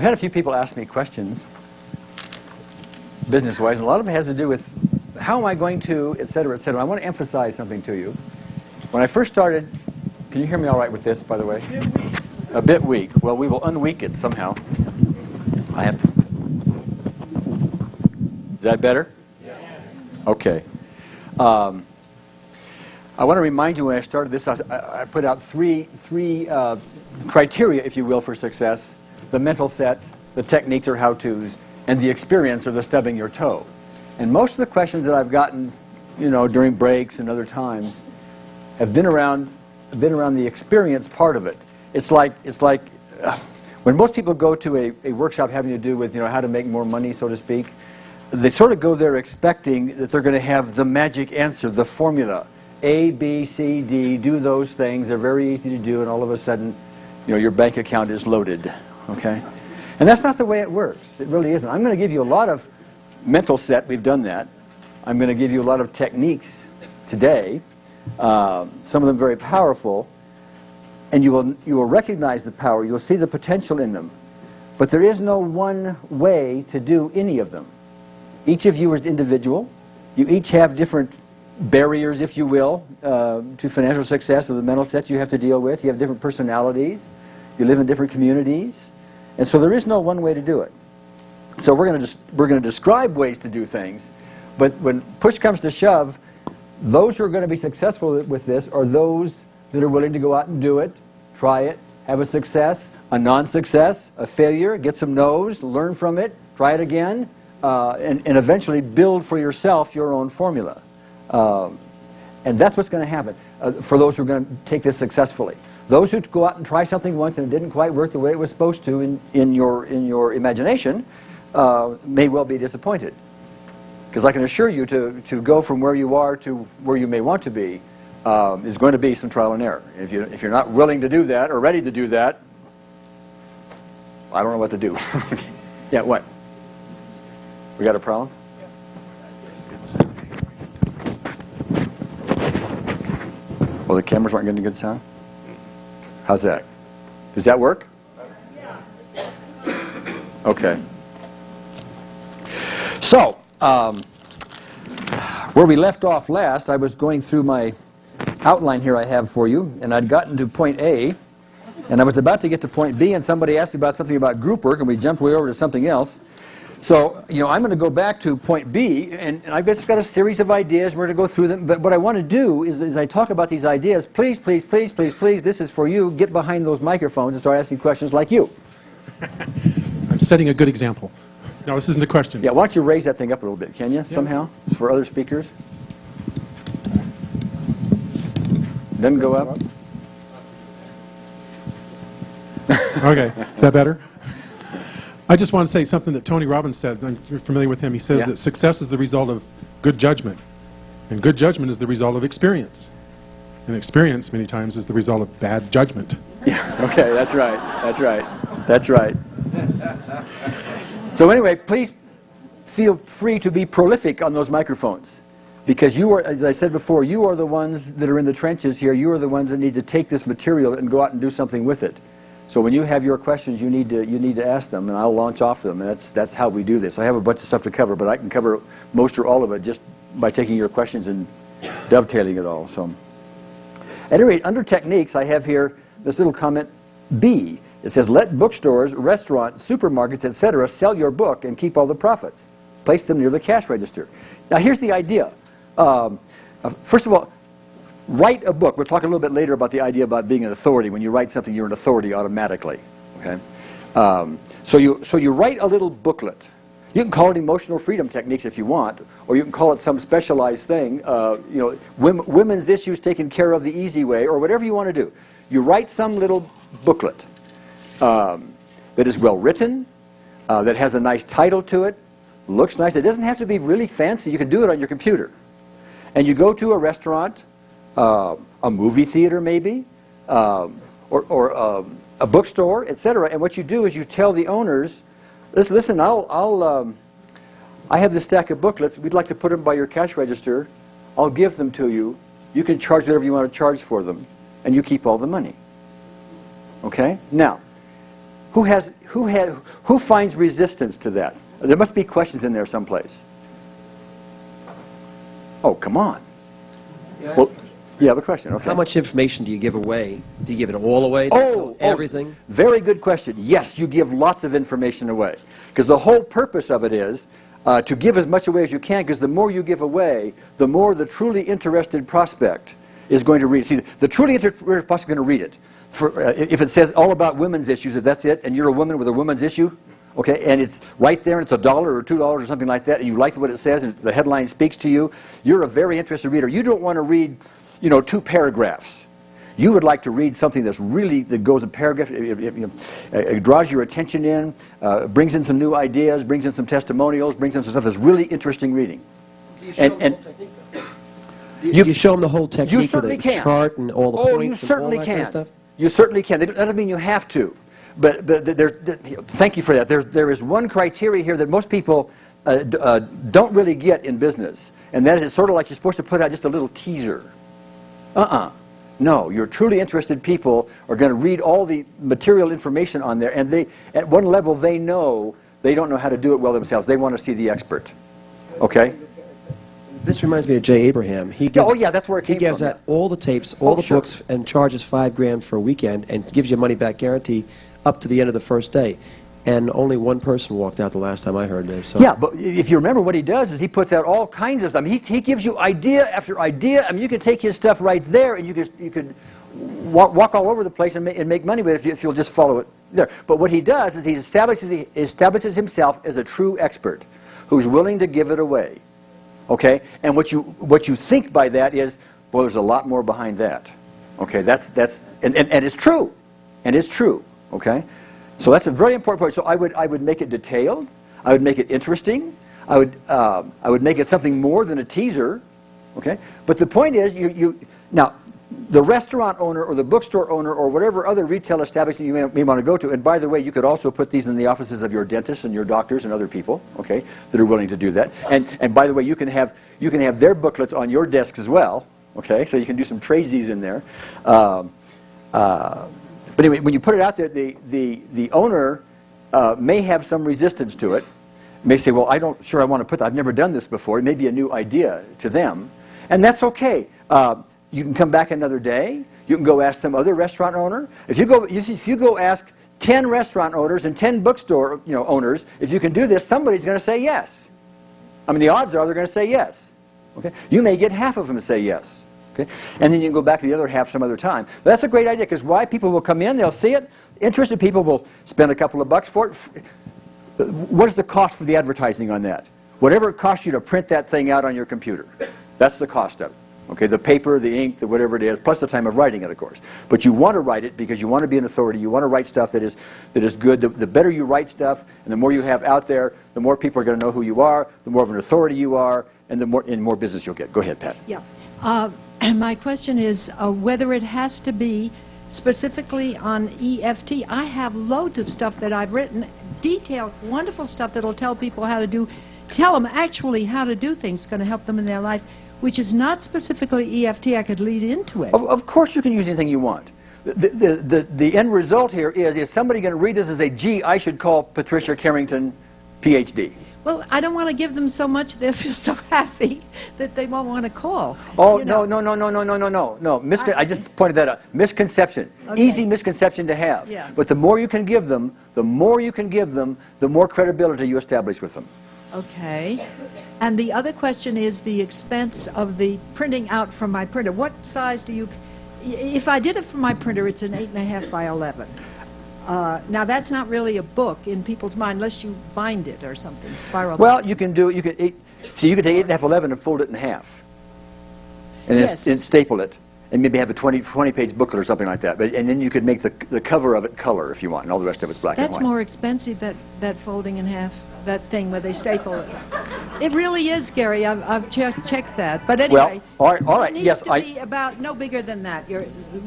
had a few people ask me questions, business-wise, and a lot of it has to do with how am I going to, et cetera, et cetera. I want to emphasize something to you. When I first started, can you hear me all right with this, by the way? A bit weak. Well, we will unweak it somehow. I have to. Is that better? Yes. Okay. I want to remind you when I started this, I put out three criteria, if you will, for success: the mental set, the techniques or how-tos, and the experience or the stubbing your toe. And most of the questions that I've gotten, during breaks and other times, have been around the experience part of it. It's like when most people go to a workshop having to do with how to make more money, so to speak, they sort of go there expecting that they're going to have the magic answer, the formula. A, B, C, D, do those things. They're very easy to do, and all of a sudden, your bank account is loaded. Okay? And that's not the way it works. It really isn't. I'm going to give you a lot of mental set. We've done that. I'm going to give you a lot of techniques today, some of them very powerful, and you will recognize the power. You'll see the potential in them. But there is no one way to do any of them. Each of you is individual. You each have different barriers, if you will, to financial success of the mental set you have to deal with. You have different personalities. You live in different communities. And so there is no one way to do it. So we're going to describe ways to do things, but when push comes to shove, those who are going to be successful with this are those that are willing to go out and do it, try it, have a success, a non-success, a failure, get some no's, learn from it, try it again, and eventually build for yourself your own formula. And that's what's going to happen for those who are going to take this successfully. Those who go out and try something once and it didn't quite work the way it was supposed to in your imagination may well be disappointed. Because I can assure you to go from where you are to where you may want to be is going to be some trial and error. If you're not willing to do that or ready to do that, I don't know what to do. Yeah, what? We got a problem? Well, the cameras aren't getting good sound? How's that? Does that work? Okay. So, where we left off last, I was going through my outline here I have for you, and I'd gotten to point A, and I was about to get to point B, and somebody asked me about something about group work, and we jumped way over to something else. So, I'm going to go back to point B, and I've just got a series of ideas. We're going to go through them. But what I want to do is, as I talk about these ideas, please, please, please, please, please, this is for you. Get behind those microphones and start asking questions like you. I'm setting a good example. No, this isn't a question. Yeah, why don't you raise that thing up a little bit, can you, somehow, for other speakers? Doesn't go up? Okay, is that better? I just want to say something that Tony Robbins said. You're familiar with him. He says that success is the result of good judgment, and good judgment is the result of experience. And experience, many times, is the result of bad judgment. Yeah, okay, that's right. That's right. That's right. So anyway, please feel free to be prolific on those microphones. Because you are, as I said before, you are the ones that are in the trenches here. You are the ones that need to take this material and go out and do something with it. So when you have your questions, you need to ask them, and I'll launch off them. And that's how we do this. I have a bunch of stuff to cover, but I can cover most or all of it just by taking your questions and dovetailing it all. So, at any rate, under techniques, I have here this little comment B. It says, let bookstores, restaurants, supermarkets, etc. sell your book and keep all the profits. Place them near the cash register. Now, here's the idea. First of all, write a book. We'll talk a little bit later about the idea about being an authority. When you write something, you're an authority automatically. Okay? So you write a little booklet. You can call it emotional freedom techniques if you want, or you can call it some specialized thing. Women's issues taken care of the easy way, or whatever you want to do. You write some little booklet that is well written, that has a nice title to it, looks nice. It doesn't have to be really fancy. You can do it on your computer. And you go to a restaurant, a movie theater maybe, or a bookstore, etc. And what you do is you tell the owners, listen, I have this stack of booklets. We'd like to put them by your cash register. I'll give them to you. You can charge whatever you want to charge for them, and you keep all the money. Okay? Now, Who finds resistance to that? There must be questions in there someplace. Oh, come on. Well, you have a question. Okay. How much information do you give away? Do you give it all away? Do you tell everything? Very good question. Yes, you give lots of information away. Because the whole purpose of it is to give as much away as you can, because the more you give away, the more the truly interested prospect is going to read it. See, the truly interested prospect is going to read it. If it says all about women's issues, if that's it, and you're a woman with a woman's issue, okay, and it's right there, and it's $1 or $2 or something like that, and you like what it says, and the headline speaks to you, you're a very interested reader. You don't want to read, 2 paragraphs. You would like to read something that goes a paragraph, it draws your attention in, brings in some new ideas, brings in some testimonials, brings in some stuff that's really interesting reading. You show them the whole technique You with certainly the can. chart and all the Oh, points you certainly and all that can. kind of stuff? You certainly can. That doesn't mean you have to. But thank you for that. There is one criteria here that most people don't really get in business, and that is it's sort of like you're supposed to put out just a little teaser. No, your truly interested people are going to read all the material information on there, and at one level they know they don't know how to do it well themselves. They want to see the expert. Okay? This reminds me of Jay Abraham. He gives, that's where it came He gives from. out all the tapes, all the sure. books, and charges $5,000 for a weekend, and gives you a money-back guarantee up to the end of the first day. And only one person walked out the last time I heard this. So. Yeah, but if you remember, what he does is he puts out all kinds of stuff. I mean, he gives you idea after idea. I mean, you can take his stuff right there, and you could walk all over the place and make money with it if you'll just follow it there. But what he does is he establishes himself as a true expert who's willing to give it away. Okay, and what you think by that is, well, there's a lot more behind that. Okay, and it's true, and it's true. Okay, so that's a very important point. So I would make it detailed. I would make it interesting. I would make it something more than a teaser. Okay, but the point is, now the restaurant owner or the bookstore owner or whatever other retail establishment you may want to go to, and by the way, you could also put these in the offices of your dentists and your doctors and other people, okay, that are willing to do that. And by the way, you can have their booklets on your desks as well, okay, so you can do some tradesies in there. But anyway, when you put it out there, the owner may have some resistance to it, may say, well, I want to put that. I've never done this before. It may be a new idea to them, and that's okay. You can come back another day. You can go ask some other restaurant owner. If you go ask 10 restaurant owners and 10 bookstore owners, if you can do this, somebody's going to say yes. I mean, the odds are they're going to say yes. Okay, you may get half of them to say yes. Okay, and then you can go back to the other half some other time. But that's a great idea, because why? People will come in, they'll see it. Interested people will spend a couple of bucks for it. What is the cost for the advertising on that? Whatever it costs you to print that thing out on your computer, that's the cost of it. Okay, the paper, the ink, the whatever it is, plus the time of writing it, of course. But you want to write it because you want to be an authority. You want to write stuff that is good. The better you write stuff, and the more you have out there, the more people are going to know who you are, the more of an authority you are, and the more business you'll get. Go ahead, Pat. Yeah. And my question is whether it has to be specifically on EFT. I have loads of stuff that I've written, detailed, wonderful stuff that'll tell people tell them actually how to do things, going to help them in their life, which is not specifically EFT. I could lead into it. Of course you can use anything you want. The end result here is somebody going to read this and say, gee, I should call Patricia Carrington, PhD. Well, I don't want to give them so much they'll feel so happy that they won't want to call. Oh, no. I just pointed that out. Misconception. Okay. Easy misconception to have. Yeah. But the more you can give them, the more credibility you establish with them. Okay. And the other question is the expense of the printing out from my printer. What size do you... If I did it from my printer, it's an 8.5 by 11. Now, that's not really a book in people's mind unless you bind it or something, spiral. Well, you can do... you can take 8.5, 11 and fold it in half. And Yes. then staple it. And maybe have a 20-page booklet or something like that. And then you could make the cover of it color if you want, and all the rest of it's black and That's white. more expensive, that folding in half, that thing where they staple it. It really is, Gary. I've checked that. But anyway, well, all right. It Yes, needs to be about no bigger than that.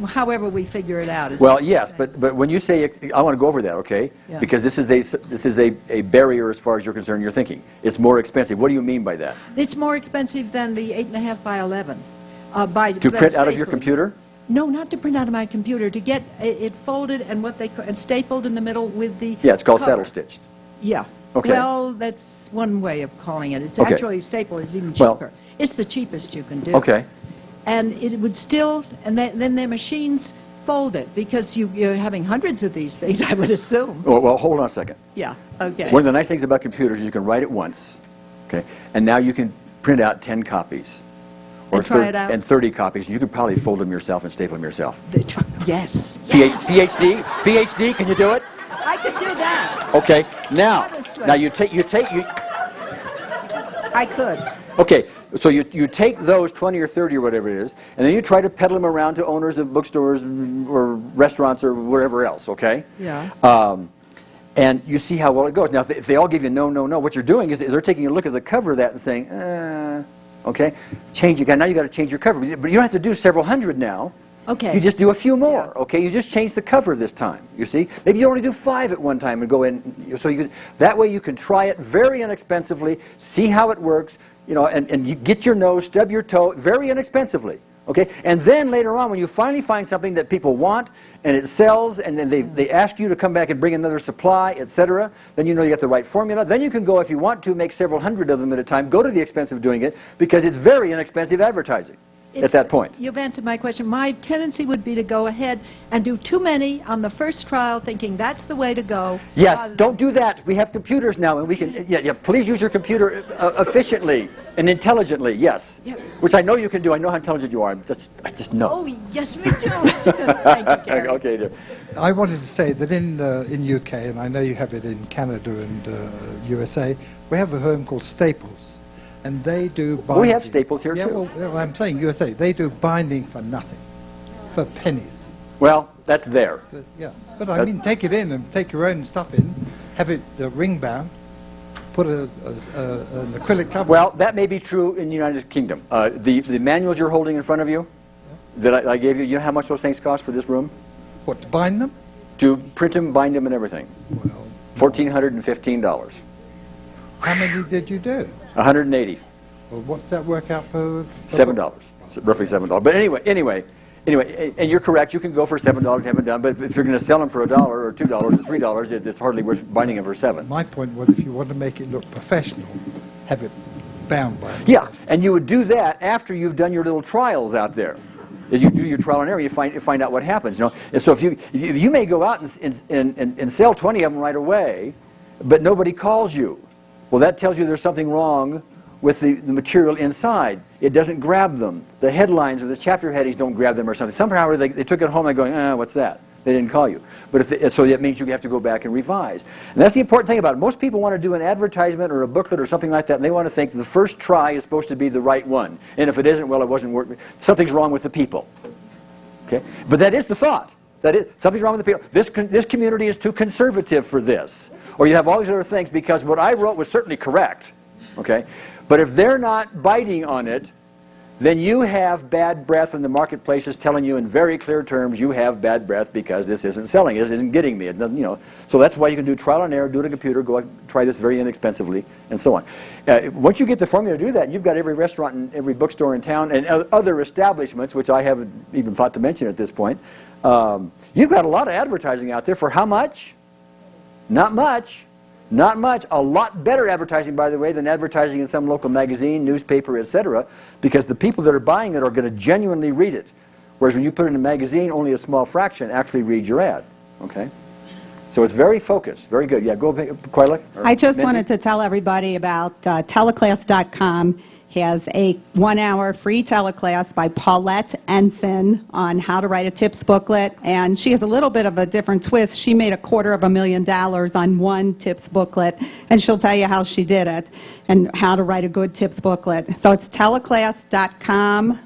However we figure it out. Is well, what you're yes, saying. but when you say, I want to go over that, okay? Yeah. Because this is a barrier as far as you're concerned. You're thinking it's more expensive. What do you mean by that? It's more expensive than the 8.5 by 11. To print out of your computer? No, not to print out of my computer, to get it folded and and stapled in the middle with the Yeah, it's called cover. saddle stitched. Yeah. Okay. Well, that's one way of calling it. It's Okay. actually staple is even Well- cheaper. It's the cheapest you can do. Okay. And it would still, and then their machines fold it, because you're having hundreds of these things, I would assume. Well, hold on a second. Yeah, okay. One of the nice things about computers is you can write it once, okay, and now you can print out 10 copies. And try it out. And 30 copies. You could probably fold them yourself and staple them yourself. Yes. PhD? PhD, can you do it? I could do that. Okay, now Honestly. you I could. okay, so you take those 20 or 30 or whatever it is, and then you try to peddle them around to owners of bookstores or restaurants or wherever else, okay? Yeah. And you see how well it goes. Now, if they all give you no, no, no, what you're doing is they're taking a look at the cover of that and saying, okay, change again. Now you got to change your cover, but you don't have to do several hundred now. Okay. You just do a few more. Yeah. Okay, you just change the cover this time. You see, maybe you only do 5 at one time and go in. So that way you can try it very inexpensively, see how it works. You know, and you get your nose, stub your toe, very inexpensively. Okay, and then later on, when you finally find something that people want and it sells, and then they ask you to come back and bring another supply, etc., then you know you got the right formula. Then you can go, if you want to, make several hundred of them at a time. Go to the expense of doing it, because it's very inexpensive advertising at that point. You've answered my question. My tendency would be to go ahead and do too many on the first trial, thinking that's the way to go. Yes, don't do that. We have computers now, and we can. Yeah. Please use your computer efficiently and intelligently. Yes. Yes. Which I know you can do. I know how intelligent you are. I just know. Oh, yes, me too. Thank you, Gary. Okay, dear. I wanted to say that in UK, and I know you have it in Canada and USA, we have a firm called Staples, and they do binding. We have Staples here, yeah, too. Well, I'm saying USA, they do binding for nothing, for pennies. Well, that's there. So, yeah, but I mean, take it in and take your own stuff in, have it ring bound, put an acrylic cover. Well, that may be true in the United Kingdom. The manuals you're holding in front of you, that I gave you, you know how much those things cost for this room? What, to bind them? To print them, bind them, and everything. Well, $1,415. how many did you do? 180. Well, what's that work out per? $7. So roughly $7. But anyway, and you're correct. You can go for $7 to have it done. But if you're going to sell them for $1 or $2 or $3, it's hardly worth binding them for $7. My point was, if you want to make it look professional, have it bound by. Yeah, and you would do that after you've done your little trials out there. As you do your trial and error, you find out what happens. You know, and so if you may go out and sell 20 of them right away, but nobody calls you. Well, that tells you there's something wrong with the material inside. It doesn't grab them. The headlines or the chapter headings don't grab them or something. Somehow they took it home and going, what's that? They didn't call you. But so that means you have to go back and revise. And that's the important thing about it. Most people want to do an advertisement or a booklet or something like that, and they want to think the first try is supposed to be the right one. And if it isn't, well, it wasn't working. Something's wrong with the people. Okay? But that is the thought. That is, something's wrong with the people. This community is too conservative for this. Or you have all these other things, because what I wrote was certainly correct. Okay? But if they're not biting on it, then you have bad breath, and the marketplace is telling you in very clear terms you have bad breath because this isn't selling, it isn't getting me. It doesn't, you know. So that's why you can do trial and error, do it on a computer, go out, try this very inexpensively, and so on. Once you get the formula to do that, you've got every restaurant and every bookstore in town and other establishments, which I haven't even thought to mention at this point. You've got a lot of advertising out there for how much? Not much. Not much. A lot better advertising, by the way, than advertising in some local magazine, newspaper, etc., because the people that are buying it are going to genuinely read it. Whereas when you put it in a magazine, only a small fraction actually reads your ad. Okay? So it's very focused. Very good. Yeah, go ahead, Quayla. I just wanted to tell everybody about teleclass.com has a 1-hour free teleclass by Paulette Ensign on how to write a tips booklet, and she has a little bit of a different twist. She made $250,000 on one tips booklet, and she'll tell you how she did it and how to write a good tips booklet. So it's teleclass.com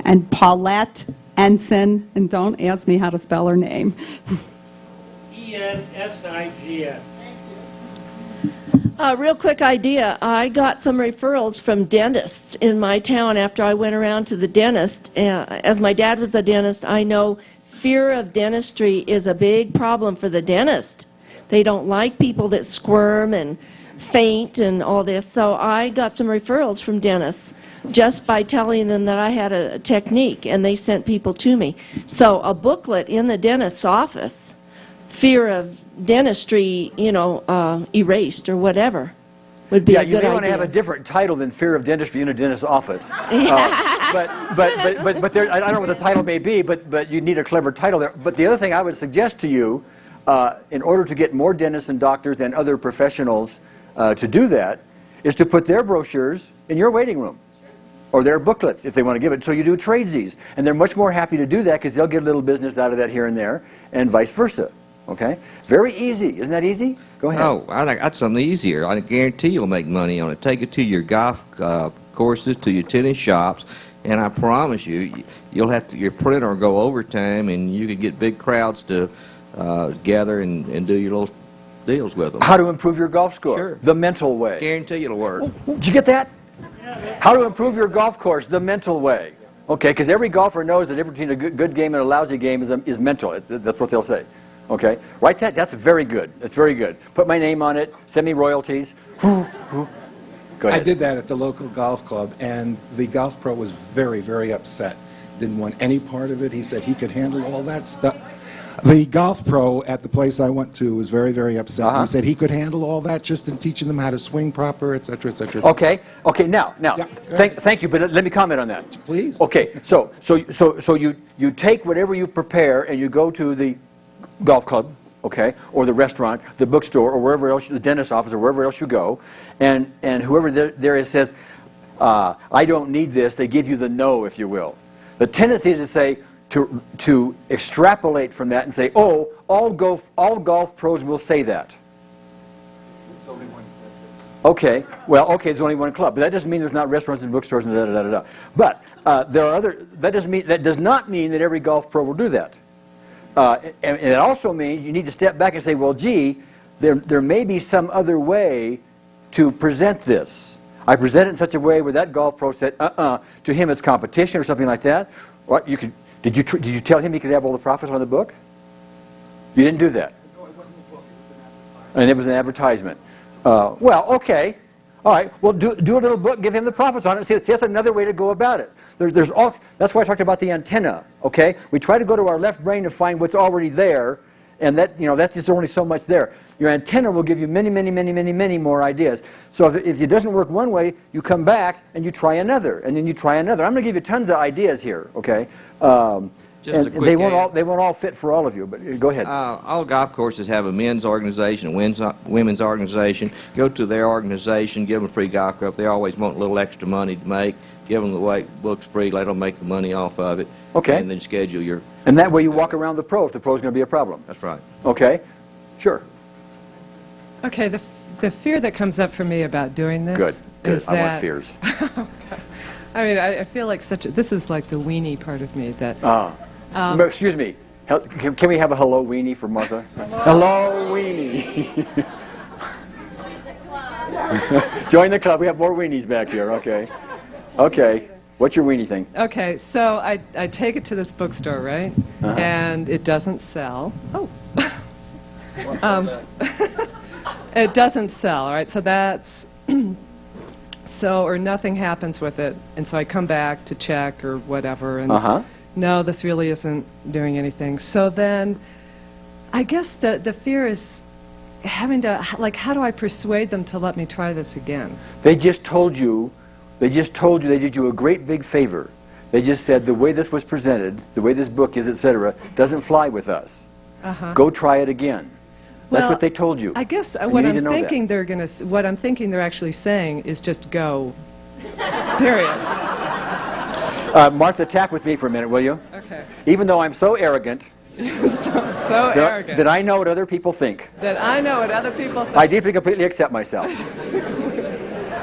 and Paulette Ensign, and don't ask me how to spell her name. E-N-S-I-G-N. Real quick idea. I got some referrals from dentists in my town after I went around to the dentist. As my dad was a dentist, I know fear of dentistry is a big problem for the dentist. They don't like people that squirm and faint and all this. So I got some referrals from dentists just by telling them that I had a technique, and they sent people to me. So a booklet in the dentist's office, fear of dentistry, erased or whatever, would be Yeah, a you good may want to idea. have a different title than Fear of Dentistry in a dentist's office. But there, I don't know what the title may be, but you need a clever title there. But the other thing I would suggest to you, in order to get more dentists and doctors and other professionals to do that, is to put their brochures in your waiting room, or their booklets if they want to give it. So you do tradesies, and they're much more happy to do that because they'll get a little business out of that here and there, and vice versa. Okay, very easy. Isn't that easy? Go ahead. Oh, that's something easier. I guarantee you'll make money on it. Take it to your golf courses, to your tennis shops, and I promise you, you'll have to, your printer will go overtime, and you could get big crowds to gather and do your little deals with them. How to improve your golf score? Sure. The mental way. Guarantee it'll work. Did you get that? How to improve your golf course? The mental way. Okay, because every golfer knows the difference between a good game and a lousy game is mental. That's what they'll say. Okay, write that. That's very good. That's very good. Put my name on it. Send me royalties. Go ahead. I did that at the local golf club, and the golf pro was very, very upset. Didn't want any part of it. He said he could handle all that stuff. The golf pro at the place I went to was very, very upset. He said he could handle all that just in teaching them how to swing proper, et cetera, et cetera. Okay. Okay. Now, Yeah, thank you. But let me comment on that. Please. Okay. So you take whatever you prepare and you go to the golf club, okay, or the restaurant, the bookstore, or wherever else, the dentist's office, or wherever else you go, and whoever there is says, I don't need this. They give you the no, if you will. The tendency is to say, to extrapolate from that and say, oh, all golf pros will say that. Okay, well, okay, there's only one club, but that doesn't mean there's not restaurants and bookstores and da da da da da. But there are other. That does not mean that every golf pro will do that. And it also means you need to step back and say, well, gee, there may be some other way to present this. I present it in such a way where that golf pro said, to him it's competition or something like that. What you could. Did you tell him he could have all the profits on the book? You didn't do that. No, it wasn't a book. It was an advertisement. And it was an advertisement. Well, okay. All right. Well, do a little book, give him the profits on it. See, that's another way to go about it. That's why I talked about the antenna. Okay. We try to go to our left brain to find what's already there, and that's just only so much there. Your antenna will give you many, many, many, many, many more ideas. So if it doesn't work one way, you come back and you try another, and then you try another. I'm going to give you tons of ideas here. Okay. Just and a quick they won't all fit for all of you, but go ahead. All golf courses have a men's organization, a women's organization. Go to their organization, give them a free golf club. They always want a little extra money to make. Give them the books free, let them make the money off of it. Okay. And then schedule your... And that way you walk around the pro if the pro's going to be a problem. That's right. Okay? Sure. Okay, the fear that comes up for me about doing this Good. is I that... want fears. I mean, I feel like this is like the weenie part of me that... Excuse me. Can we have a hello weenie for Martha? Hello weenie. Join the club. We have more weenies back here. Okay. Okay. What's your weenie thing? Okay, so I take it to this bookstore, right? And it doesn't sell. Oh. It doesn't sell, all right? So that's... or nothing happens with it, and so I come back to check or whatever, and no, this really isn't doing anything. So then, I guess the fear is having to, how do I persuade them to let me try this again? They just told you, they did you a great big favor. They just said the way this was presented, the way this book is, etc., doesn't fly with us. Go try it again. That's what they told you. I guess And what you need I'm to know thinking that. what I'm thinking they're actually saying is just go. Period. Martha, tap with me for a minute, will you? Okay. Even though I'm so arrogant so arrogant. that I know what other people think, That I know what other people think. I deeply, completely accept myself.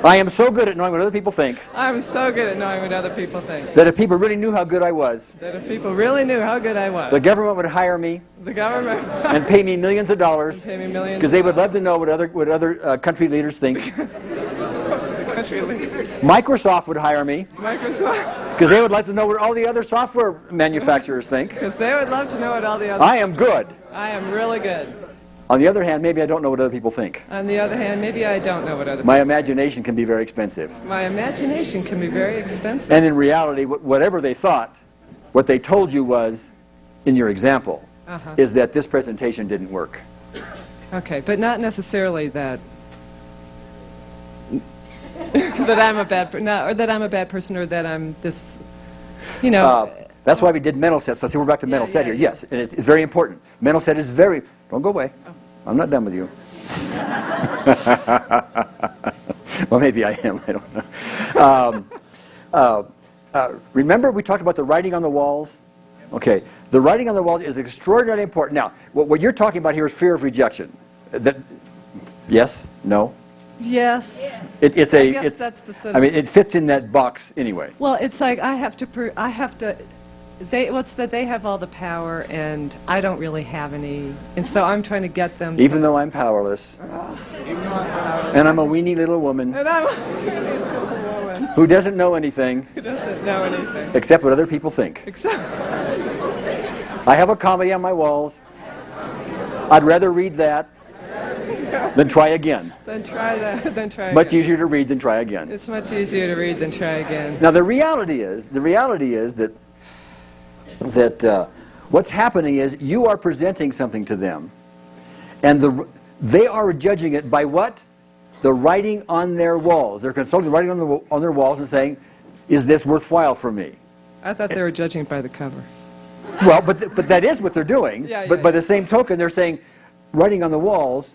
I am so good at knowing what other people think I'm so good at knowing what other people think. that if people really knew how good I was, That if people really knew how good I was, the government would hire me the government and pay me millions of dollars pay me millions because they would love to know what other country leaders think. Microsoft would hire me Microsoft, because they would like to know what all the other software manufacturers think. because they would love to know what all the other... I am good. I am really good. On the other hand, maybe I don't know what other people think. On the other hand, maybe I don't know what other My imagination can be very expensive. My imagination can be very expensive. And in reality, whatever they thought, what they told you was, in your example, is that this presentation didn't work. Okay, but not necessarily that that I'm a bad or that I'm a bad person, or that I'm this, you know. That's why we did mental sets. So see, we're back to mental set here. Yes, and it's very important. Mental set is very. Don't go away. I'm not done with you. Well, maybe I am. I don't know. Remember, we talked about the writing on the walls. Okay, the writing on the walls is extraordinarily important. Now, what you're talking about here is fear of rejection. That, yes, no. Yes. It's I guess that's the sort of, I mean, it fits in that box anyway. Well, it's like I have to. What's that? They have all the power, and I don't really have any, and so I'm trying to get them. Even though I'm powerless, and I'm a weenie little woman And I'm a little woman who doesn't know anything who doesn't know anything except what other people think. except. I have a comedy on my walls. I'd rather read that than try again. Then try that. Then try. Much again. easier to read than try again. It's much easier to read than try again. Now the reality is that what's happening is you are presenting something to them, and they are judging it by what? The writing on their walls. They're consulting the writing on their walls and saying, is this worthwhile for me? I thought they were judging by the cover. Well, but that is what they're doing. Yeah, but yeah, by the same token, they're saying, writing on the walls,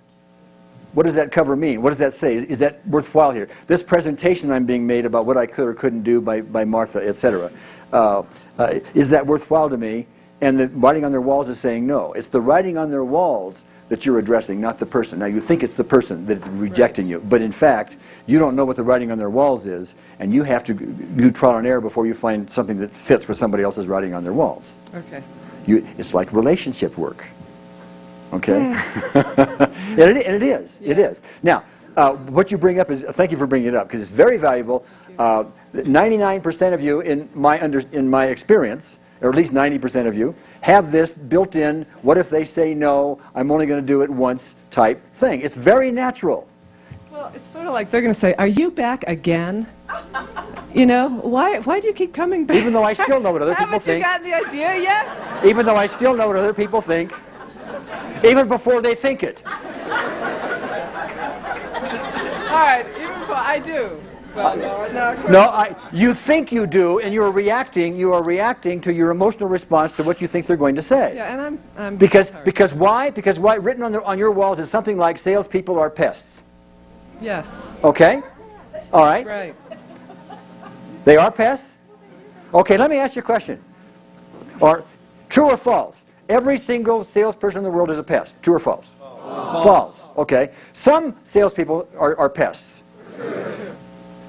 what does that cover mean? What does that say? Is that worthwhile here? This presentation I'm being made about what I could or couldn't do by Martha, etc. Is that worthwhile to me? And the writing on their walls is saying no. It's the writing on their walls that you're addressing, not the person. Now, you think it's the person that's rejecting you, but in fact, you don't know what the writing on their walls is, and you have to do trial and error before you find something that fits for somebody else's writing on their walls. Okay. It's like relationship work. Okay? and it is. Yeah. It is. Now, what you bring up is, thank you for bringing it up, because it's very valuable. 99% of you, in my experience, or at least 90% of you, have this built in, what if they say no, I'm only going to do it once type thing. It's very natural. Well, it's sort of like they're going to say, "Are you back again?" You know, why do you keep coming back? Even though I still know what other people think. Haven't you gotten the idea yet? Even though I still know what other people think. Even before they think it. All right, even before I do. Well, No, you think you do, and you are reacting to your emotional response to what you think they're going to say. Yeah, and I'm Because sorry. why? Because why? Written on your walls is something like salespeople are pests. Yes. Okay? All right? Right. They are pests? Okay, let me ask you a question. Or true or false? Every single salesperson in the world is a pest. True or false? False. Okay. Some salespeople are pests.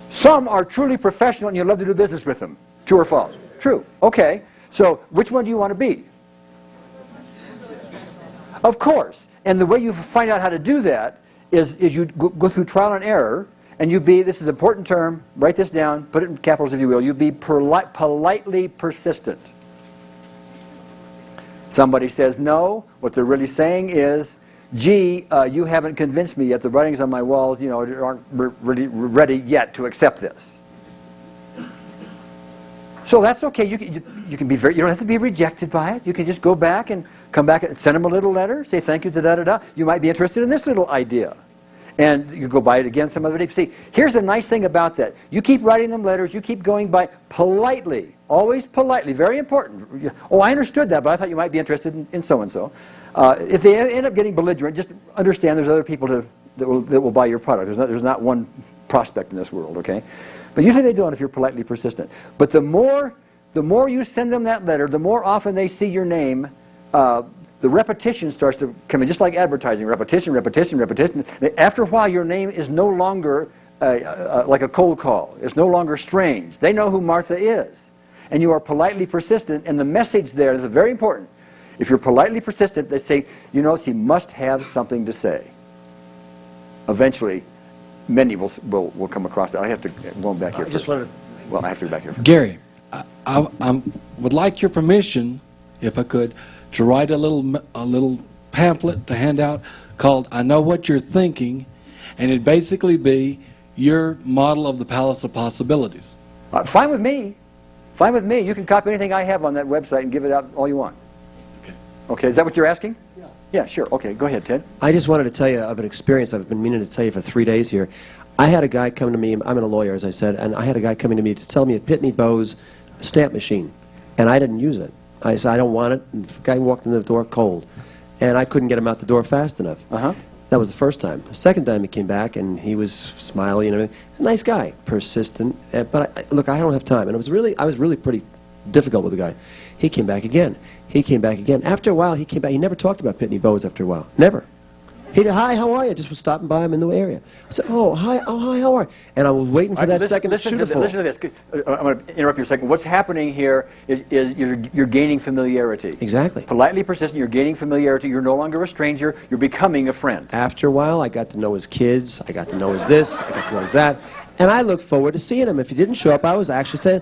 Some are truly professional and you love to do business with them. True or false? True. Okay. So which one do you want to be? Of course. And the way you find out how to do that is you go through trial and error, and you be, this is an important term, write this down, put it in capitals if you will, you be politely persistent. Somebody says no, what they're really saying is, gee, you haven't convinced me yet, the writings on my walls, you know, aren't really ready yet to accept this. So that's okay, you can be very, you don't have to be rejected by it, you can just go back and come back and send them a little letter, say thank you to da-da-da, you might be interested in this little idea. And you go by it again some other day. See, here's the nice thing about that. You keep writing them letters, you keep going by politely, always politely, very important. Oh, I understood that, but I thought you might be interested in so-and-so. If they end up getting belligerent, just understand there's other people that will buy your product. There's not one prospect in this world, okay? But usually they don't if you're politely persistent. But the more you send them that letter, the more often they see your name, the repetition starts to come in, just like advertising, repetition, repetition, repetition. After a while, your name is no longer like a cold call. It's no longer strange. They know who Martha is. And you are politely persistent, and the message there is very important. If you're politely persistent, they say, you know, she must have something to say. Eventually, many will come across that. I have to go back here first. Well, I have to go back here first. Gary, I would like your permission, if I could, to write a little pamphlet to hand out called I Know What You're Thinking, and it'd basically be your model of the Palace of Possibilities. Fine with me. Fine with me. You can copy anything I have on that website and give it out all you want. Okay. Okay, is that what you're asking? Yeah. Yeah, sure. Okay, go ahead, Ted. I just wanted to tell you of an experience I've been meaning to tell you for 3 days here. I had a guy come to me, I'm a lawyer, as I said, and I had a guy coming to me to sell me a Pitney Bowes stamp machine, and I didn't use it. I said, I don't want it, and the guy walked in the door cold, and I couldn't get him out the door fast enough. That was the first time. The second time he came back, and he was smiley and everything. He's a nice guy, persistent, but look, I don't have time, and I was really pretty difficult with the guy. He came back again. He came back again. After a while, he came back. He never talked about Pitney Bowes after a while. Never. He did, hi, how are you? Just was stopping by him in the area. I said, oh, hi, how are you? And I was waiting for that second shoe to fall. Listen to this. I'm going to interrupt you a second. What's happening here is you're gaining familiarity. Exactly. Politely persistent, you're gaining familiarity. You're no longer a stranger. You're becoming a friend. After a while, I got to know his kids. I got to know his this. I got to know his that. And I looked forward to seeing him. If he didn't show up, I was actually saying,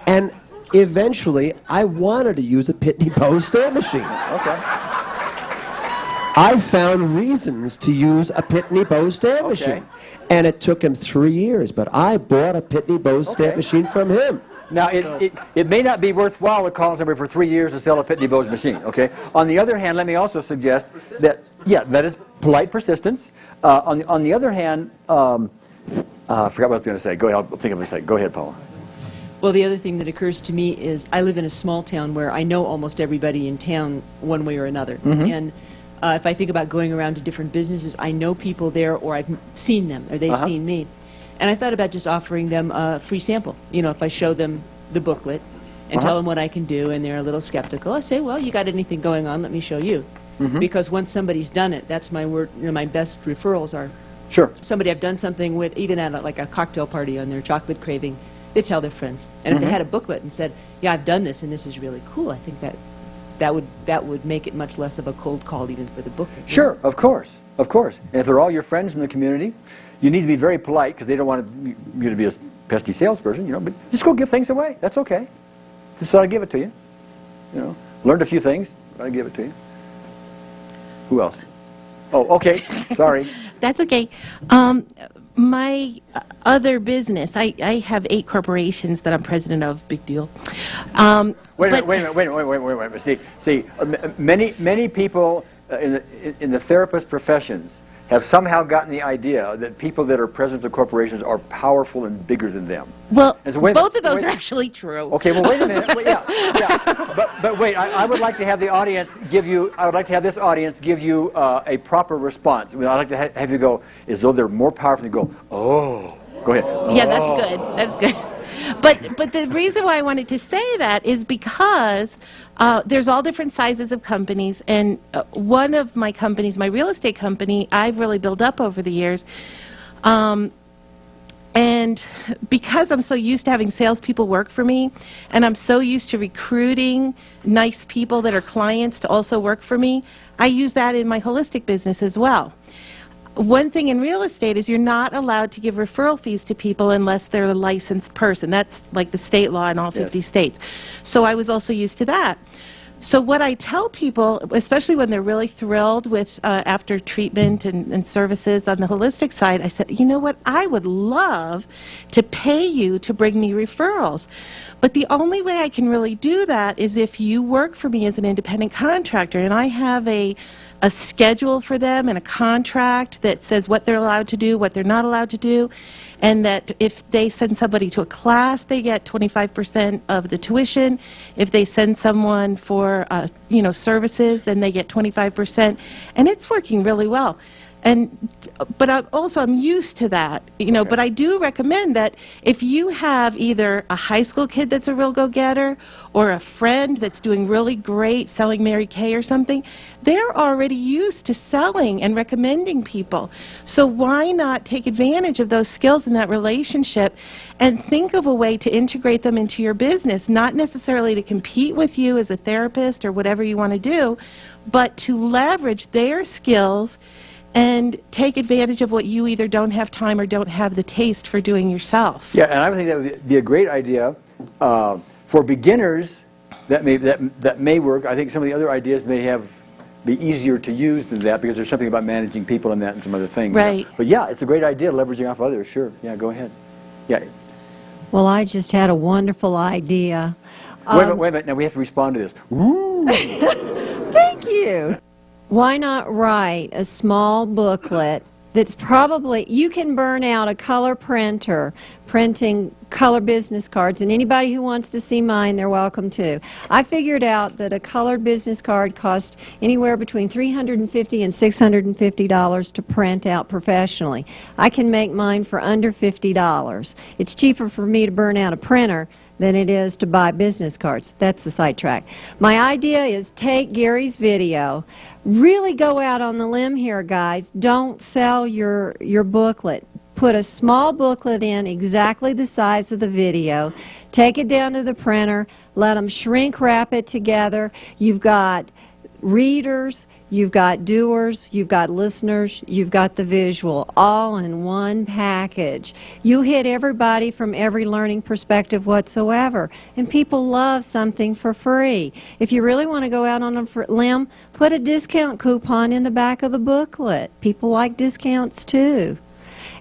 and eventually, I wanted to use a Pitney Bowes stamp machine. Okay. I found reasons to use a Pitney Bowes stamp machine. And it took him 3 years, but I bought a Pitney Bowes stamp machine from him. Now, it may not be worthwhile to call somebody for 3 years to sell a Pitney Bowes machine, okay? On the other hand, let me also suggest that, yeah, that is polite persistence. On the other hand, I forgot what I was going to say. Go ahead, I'll think of a second. Go ahead, Paula. Well, the other thing that occurs to me is I live in a small town where I know almost everybody in town one way or another. And if I think about going around to different businesses, I know people there, or I've seen them, or they've seen me. And I thought about just offering them a free sample. You know, if I show them the booklet and tell them what I can do, and they're a little skeptical, I say, well, you got anything going on, let me show you. Because once somebody's done it, that's my word, you know, my best referrals are somebody I've done something with, even at like a cocktail party on their chocolate craving, they tell their friends. And if they had a booklet and said, yeah, I've done this, and this is really cool, I think that would make it much less of a cold call even for the booklet. Sure, of course, of course. And if they're all your friends in the community, you need to be very polite because they don't want you to be a pesky salesperson, you know, but just go give things away. That's okay. Just thought I'd give it to you. You know, learned a few things, I'd give it to you. Who else? Oh, okay, sorry. That's okay. My other business, I have 8 corporations that I'm president of. Big deal. Wait a minute. See, many people in the therapist professions have somehow gotten the idea that people that are presidents of corporations are powerful and bigger than them. Well, both of those are actually true. Okay, well, wait a minute. But wait, I would like to have the audience give you, I would like to have this audience give you a proper response. I mean, I'd like to have you go as though they're more powerful and you go, oh. Go ahead. Yeah, that's good. That's good. But the reason why I wanted to say that is because there's all different sizes of companies, and one of my companies, my real estate company, I've really built up over the years. And because I'm so used to having salespeople work for me, and I'm so used to recruiting nice people that are clients to also work for me, I use that in my holistic business as well. One thing in real estate is you're not allowed to give referral fees to people unless they're a licensed person. That's like the state law in all 50 states. So I was also used to that. So what I tell people, especially when they're really thrilled with after treatment and services on the holistic side, I said, you know what, I would love to pay you to bring me referrals. But the only way I can really do that is if you work for me as an independent contractor, and I have a schedule for them and a contract that says what they're allowed to do, what they're not allowed to do, and that if they send somebody to a class, they get 25% of the tuition. If they send someone for services, then they get 25%, and it's working really well. But I'm used to that, but I do recommend that if you have either a high school kid that's a real go-getter or a friend that's doing really great selling Mary Kay or something, they're already used to selling and recommending people. So why not take advantage of those skills in that relationship and think of a way to integrate them into your business, not necessarily to compete with you as a therapist or whatever you want to do, but to leverage their skills and take advantage of what you either don't have time or don't have the taste for doing yourself. Yeah, and I think that would be a great idea. For beginners, that may work. I think some of the other ideas may have be easier to use than that because there's something about managing people and that and some other things. Right. But yeah, it's a great idea, leveraging off others. Sure. Yeah, go ahead. Yeah. Well, I just had a wonderful idea. Wait a minute. Now we have to respond to this. Ooh. Thank you. Why not write a small booklet that's probably, you can burn out a color printer printing color business cards, and anybody who wants to see mine, they're welcome to. I figured out that a colored business card costs anywhere between $350 and $650 to print out professionally. I can make mine for under $50. It's cheaper for me to burn out a printer than it is to buy business cards. That's the sidetrack. My idea is take Gary's video, really go out on the limb here, guys. Don't sell your booklet. Put a small booklet in exactly the size of the video. Take it down to the printer. Let them shrink wrap it together. You've got readers, you've got doers, you've got listeners, you've got the visual, all in one package. You hit everybody from every learning perspective whatsoever. And people love something for free. If you really want to go out on a limb, put a discount coupon in the back of the booklet. People like discounts too.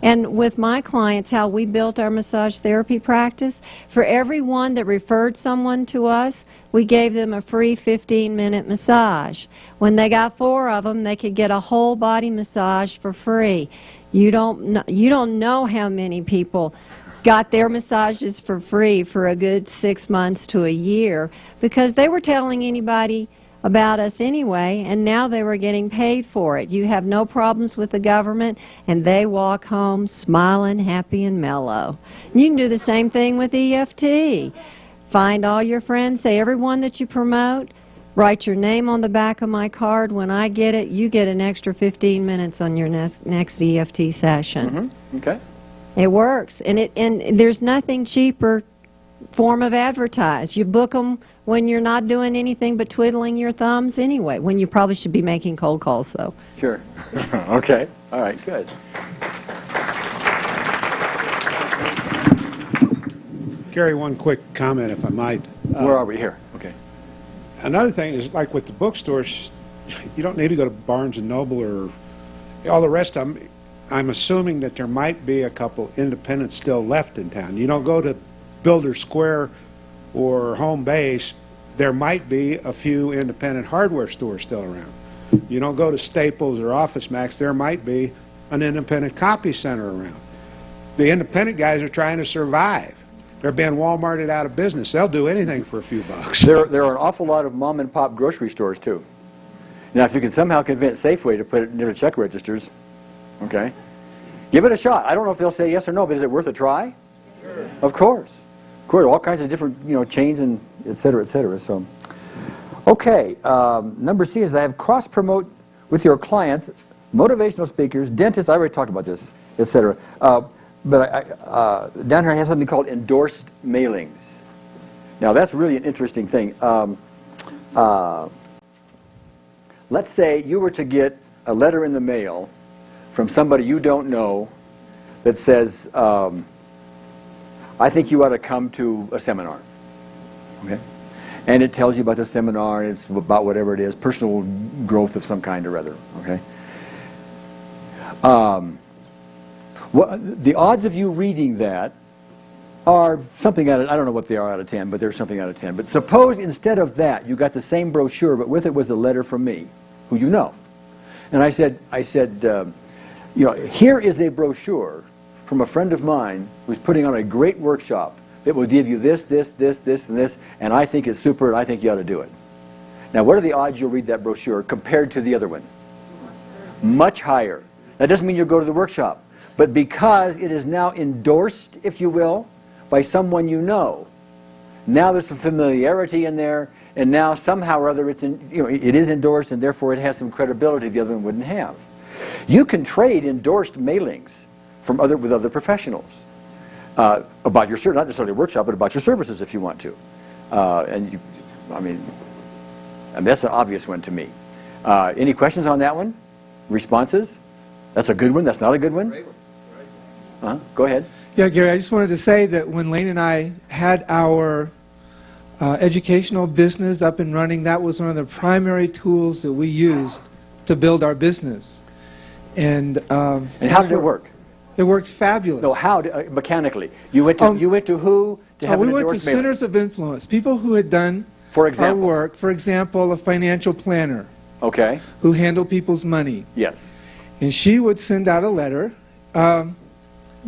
And with my clients, how we built our massage therapy practice, for every one that referred someone to us, we gave them a free 15-minute massage. When they got 4 of them, they could get a whole body massage for free. You don't know how many people got their massages for free for a good 6 months to a year because they were telling anybody about us anyway, and now they were getting paid for it. You have no problems with the government, and they walk home smiling, happy, and mellow. You can do the same thing with EFT. Find all your friends, say everyone that you promote, write your name on the back of my card. When I get it, you get an extra 15 minutes on your next EFT session. Mm-hmm. Okay. It works, and there's nothing cheaper form of advertise. You book them when you're not doing anything but twiddling your thumbs anyway, when you probably should be making cold calls, though. Sure. Okay. All right, good. Gary, one quick comment, if I might. Where are we? Here. Okay. Another thing is, like with the bookstores, you don't need to go to Barnes & Noble or all the rest of them. I'm assuming that there might be a couple independents still left in town. You don't go to Builder Square or Home Base, there might be a few independent hardware stores still around. You don't go to Staples or Office Max, there might be an independent copy center around. The independent guys are trying to survive. They're being Walmarted out of business. They'll do anything for a few bucks. There are an awful lot of mom and pop grocery stores too. Now, if you can somehow convince Safeway to put it near the check registers, okay, give it a shot. I don't know if they'll say yes or no, but is it worth a try? Sure. Of course. Of course, all kinds of different, chains and et cetera, et cetera. So, okay, number C is I have cross-promote with your clients, motivational speakers, dentists, I already talked about this, et cetera. But down here I have something called endorsed mailings. Now, that's really an interesting thing. Let's say you were to get a letter in the mail from somebody you don't know that says, I think you ought to come to a seminar, okay? And it tells you about the seminar, and it's about whatever it is, personal growth of some kind or other, okay? The odds of you reading that are something out of, I don't know what they are out of 10, but they're something out of 10. But suppose instead of that, you got the same brochure, but with it was a letter from me, who you know. And I said, here is a brochure from a friend of mine who's putting on a great workshop that will give you this, this, this, this, and this, and I think it's super, and I think you ought to do it. Now, what are the odds you'll read that brochure compared to the other one? Much higher. That doesn't mean you'll go to the workshop, but because it is now endorsed, if you will, by someone you know, now there's some familiarity in there, and now somehow or other it is endorsed, and therefore it has some credibility the other one wouldn't have. You can trade endorsed mailings with other professionals about your service, not necessarily a workshop, but about your services if you want to. And that's an obvious one to me. Any questions on that one? Responses? That's a good one. That's not a good one. Go ahead. Yeah, Gary, I just wanted to say that when Lane and I had our educational business up and running, that was one of the primary tools that we used to build our business. And how did it work? It worked fabulous. No, how mechanically? You went to who to have we an went to endorsed mailing? centers of influence, people who had done For our example? work. For example, a financial planner Okay. who handled people's money. Yes. And she would send out a letter.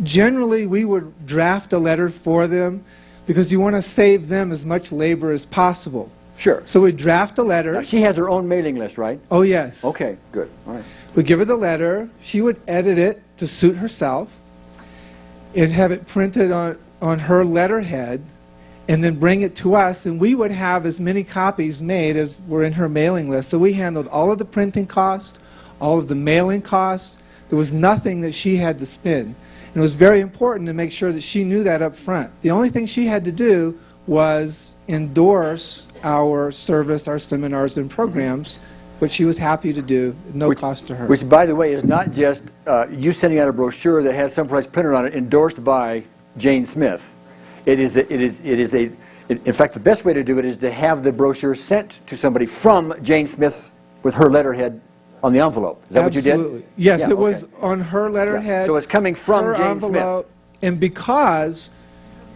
Generally, we would draft a letter for them because you want to save them as much labor as possible. Sure. So we draft a letter. Now, she has her own mailing list, right? Oh, yes. Okay, good. All right. We give her the letter. She would edit it to suit herself and have it printed on her letterhead and then bring it to us. And we would have as many copies made as were in her mailing list. So we handled all of the printing costs, all of the mailing costs. There was nothing that she had to spend. And it was very important to make sure that she knew that up front. The only thing she had to do was endorse our service, our seminars and programs, which she was happy to do, no cost to her. Which, by the way, is not just you sending out a brochure that has someplace printed on it, endorsed by Jane Smith. In fact, the best way to do it is to have the brochure sent to somebody from Jane Smith with her letterhead on the envelope. Is that what you did? Absolutely. Yes, Yeah, it was okay. on her letterhead. Yeah. So it's coming from her Jane envelope, and because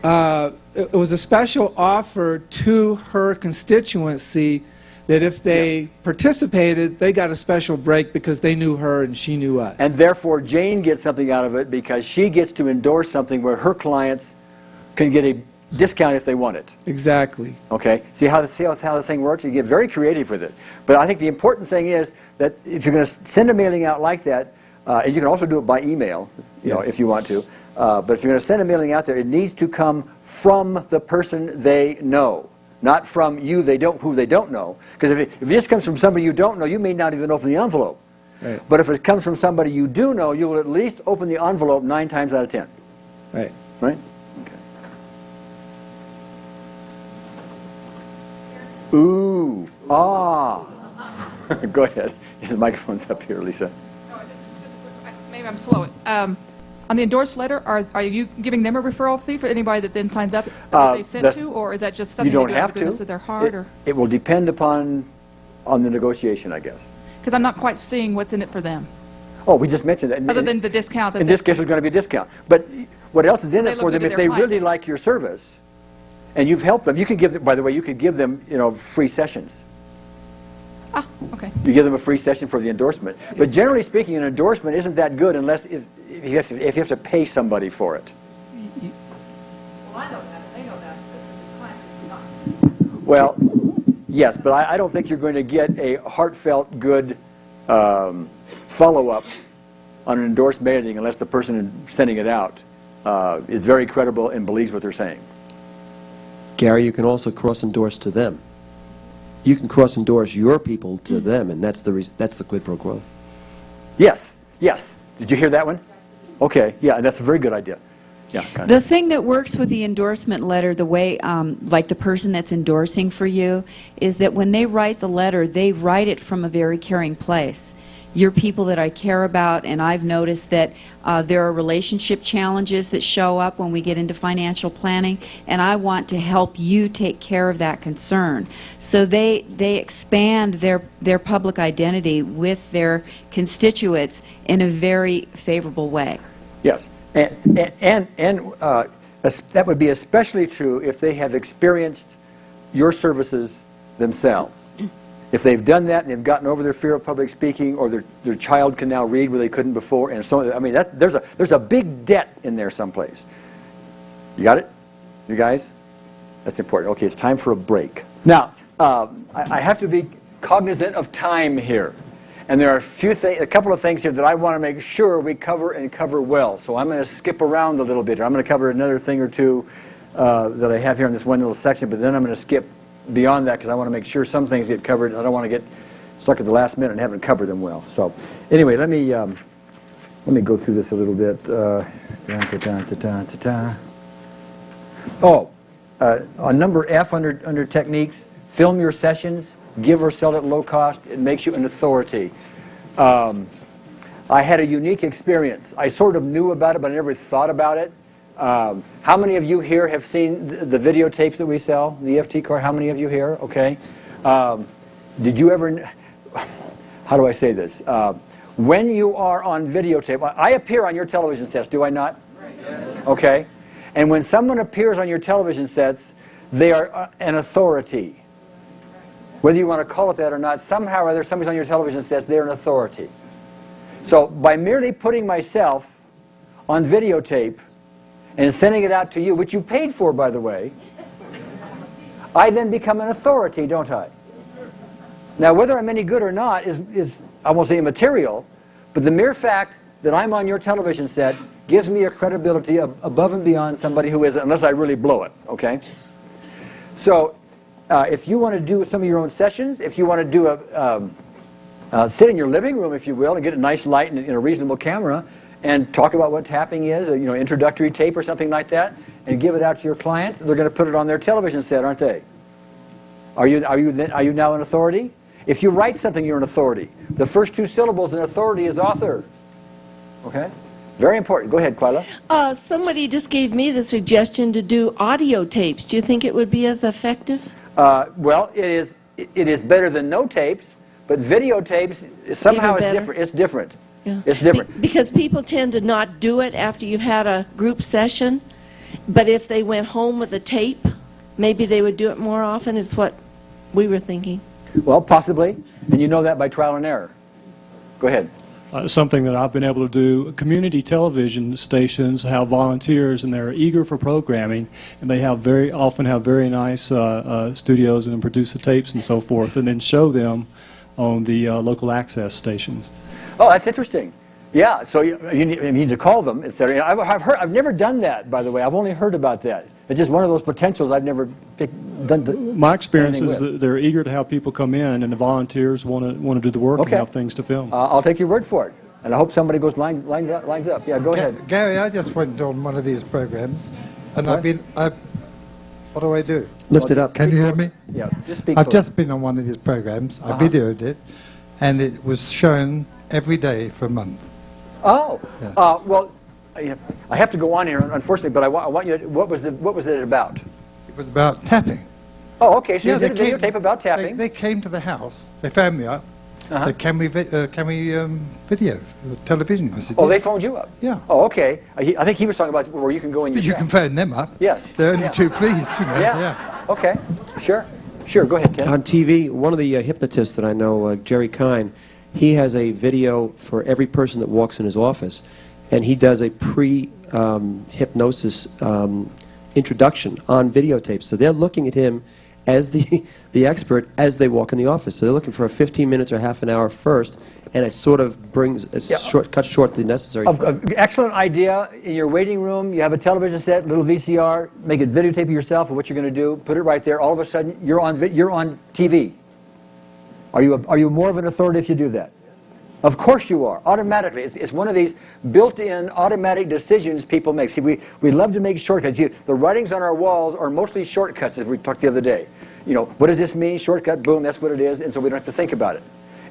it was a special offer to her constituency that if they participated, they got a special break because they knew her and she knew us. And therefore, Jane gets something out of it because she gets to endorse something where her clients can get a discount if they want it. Exactly. Okay? See how the thing works? You get very creative with it. But I think the important thing is that if you're going to send a mailing out like that, and you can also do it by email, you know, if you want to, but if you're going to send a mailing out there, it needs to come from the person they know. Not from you who they don't know. Because if it just comes from somebody you don't know, you may not even open the envelope. Right. But if it comes from somebody you do know, you will at least open the envelope 9 times out of 10. Right. Right? Okay. Ooh. Ah. Go ahead. His microphone's up here, Lisa. Maybe I'm slow. On the endorsed letter, are you giving them a referral fee for anybody that then signs up that they've sent to, or is that just something you don't they do have out of the goodness of their heart? It will depend on the negotiation, I guess. Because I'm not quite seeing what's in it for them, Oh, we just mentioned that. other than the discount. In this case, there's going to be a discount. But what else is in they it for look them into if their they client really like your service and you've helped them? You could give them, by the way, you could give them, free sessions. Ah, okay. You give them a free session for the endorsement. But generally speaking, an endorsement isn't that good unless if you have to pay somebody for it. Well, I know that, and they know that, but the client does not. Well, yes, but I don't think you're going to get a heartfelt, good follow-up on an endorsed mailing unless the person sending it out is very credible and believes what they're saying. Gary, you can also cross-endorse to them. You can cross-endorse your people to them, and that's the quid pro quo. Yes, yes. Did you hear that one? Okay, yeah, that's a very good idea. Yeah, kind The of. thing that works with the endorsement letter, the way, like the person that's endorsing for you, is that when they write the letter, they write it from a very caring place. You're people that I care about, and I've noticed that there are relationship challenges that show up when we get into financial planning, and I want to help you take care of that concern. So they expand their public identity with their constituents in a very favorable way. Yes, and that would be especially true if they have experienced your services themselves. If they've done that and they've gotten over their fear of public speaking, or their child can now read where they couldn't before, and so I mean there's a big debt in there someplace. You got it, you guys? That's important. Okay, it's time for a break. Now I have to be cognizant of time here, and there are a couple of things here that I want to make sure we cover and cover well. So I'm going to skip around a little bit here. I'm going to cover another thing or two that I have here in this one little section, but then I'm going to skip beyond that because I want to make sure some things get covered. I don't want to get stuck at the last minute and haven't covered them well. So anyway, let me go through this a little bit. On number F under techniques, film your sessions, give or sell at low cost. It makes you an authority. I had a unique experience. I sort of knew about it, but I never thought about it. How many of you here have seen the videotapes that we sell, the EFT card? How many of you here? Okay. Did you ever, how do I say this? When you are on videotape, I appear on your television sets, do I not? Yes. Okay. And when someone appears on your television sets, they are an authority. Whether you want to call it that or not, somehow or other, somebody's on your television sets, they're an authority. So by merely putting myself on videotape and sending it out to you, which you paid for, by the way, I then become an authority, don't I? Now, whether I'm any good or not is I won't say immaterial, but the mere fact that I'm on your television set gives me a credibility above and beyond somebody who isn't, unless I really blow it, okay? So if you want to do some of your own sessions, if you want to do sit in your living room, if you will, and get a nice light and a reasonable camera, and talk about what tapping is, introductory tape or something like that, and give it out to your clients, they're going to put it on their television set, aren't they? Are you now an authority? If you write something, you're an authority. The first two syllables in authority is author. Okay? Very important. Go ahead, Quila. Somebody just gave me the suggestion to do audio tapes. Do you think it would be as effective? Well, it is better than no tapes, but videotapes somehow is different. It's different. Yeah. It's different. Because people tend to not do it after you've had a group session, but if they went home with a tape, maybe they would do it more often, is what we were thinking. Well, possibly, and you know that by trial and error. Go ahead. Something that I've been able to do, community television stations have volunteers and they're eager for programming, and they often have very nice studios and produce the tapes and so forth, and then show them on the local access stations. Oh, that's interesting. Yeah, so you need to call them, etc. I've never done that, by the way. I've only heard about that. It's just one of those potentials I've never done. My experience is that they're eager to have people come in, and the volunteers want to do the work and have things to film. I'll take your word for it, and I hope somebody goes lines up. Yeah, go ahead. Gary, I just went on one of these programs, and what do I do? Lift it up. Can you hear me? Yeah, just speak. I've just been on one of these programs. I videoed it, and it was shown every day for a month. Oh, yeah. Well, I have to go on here, unfortunately, but I want you. What was it about? It was about tapping. Oh, okay. So you did a videotape about tapping. They came to the house. They phoned me up. Said, "Can we video television?" I said, "Oh, they phoned you up." Yeah. Oh, okay. I think he was talking about where you can go in your. You can phone them up. Yes. They're only too pleased, you know. Yeah. Okay. Sure. Go ahead, Ken. On TV, one of the hypnotists that I know, Jerry Kine, he has a video for every person that walks in his office, and he does a pre-hypnosis introduction on videotape. So they're looking at him as the expert as they walk in the office. So they're looking for a 15 minutes or half an hour first, and it sort of cuts short the necessary time. Excellent idea. In your waiting room, you have a television set, little VCR, make it videotape of yourself of what you're going to do, put it right there. All of a sudden, you're on TV. Are you more of an authority if you do that? Of course you are, automatically. It's one of these built-in automatic decisions people make. See, we love to make shortcuts. The writings on our walls are mostly shortcuts, as we talked the other day. What does this mean? Shortcut, boom, that's what it is, and so we don't have to think about it.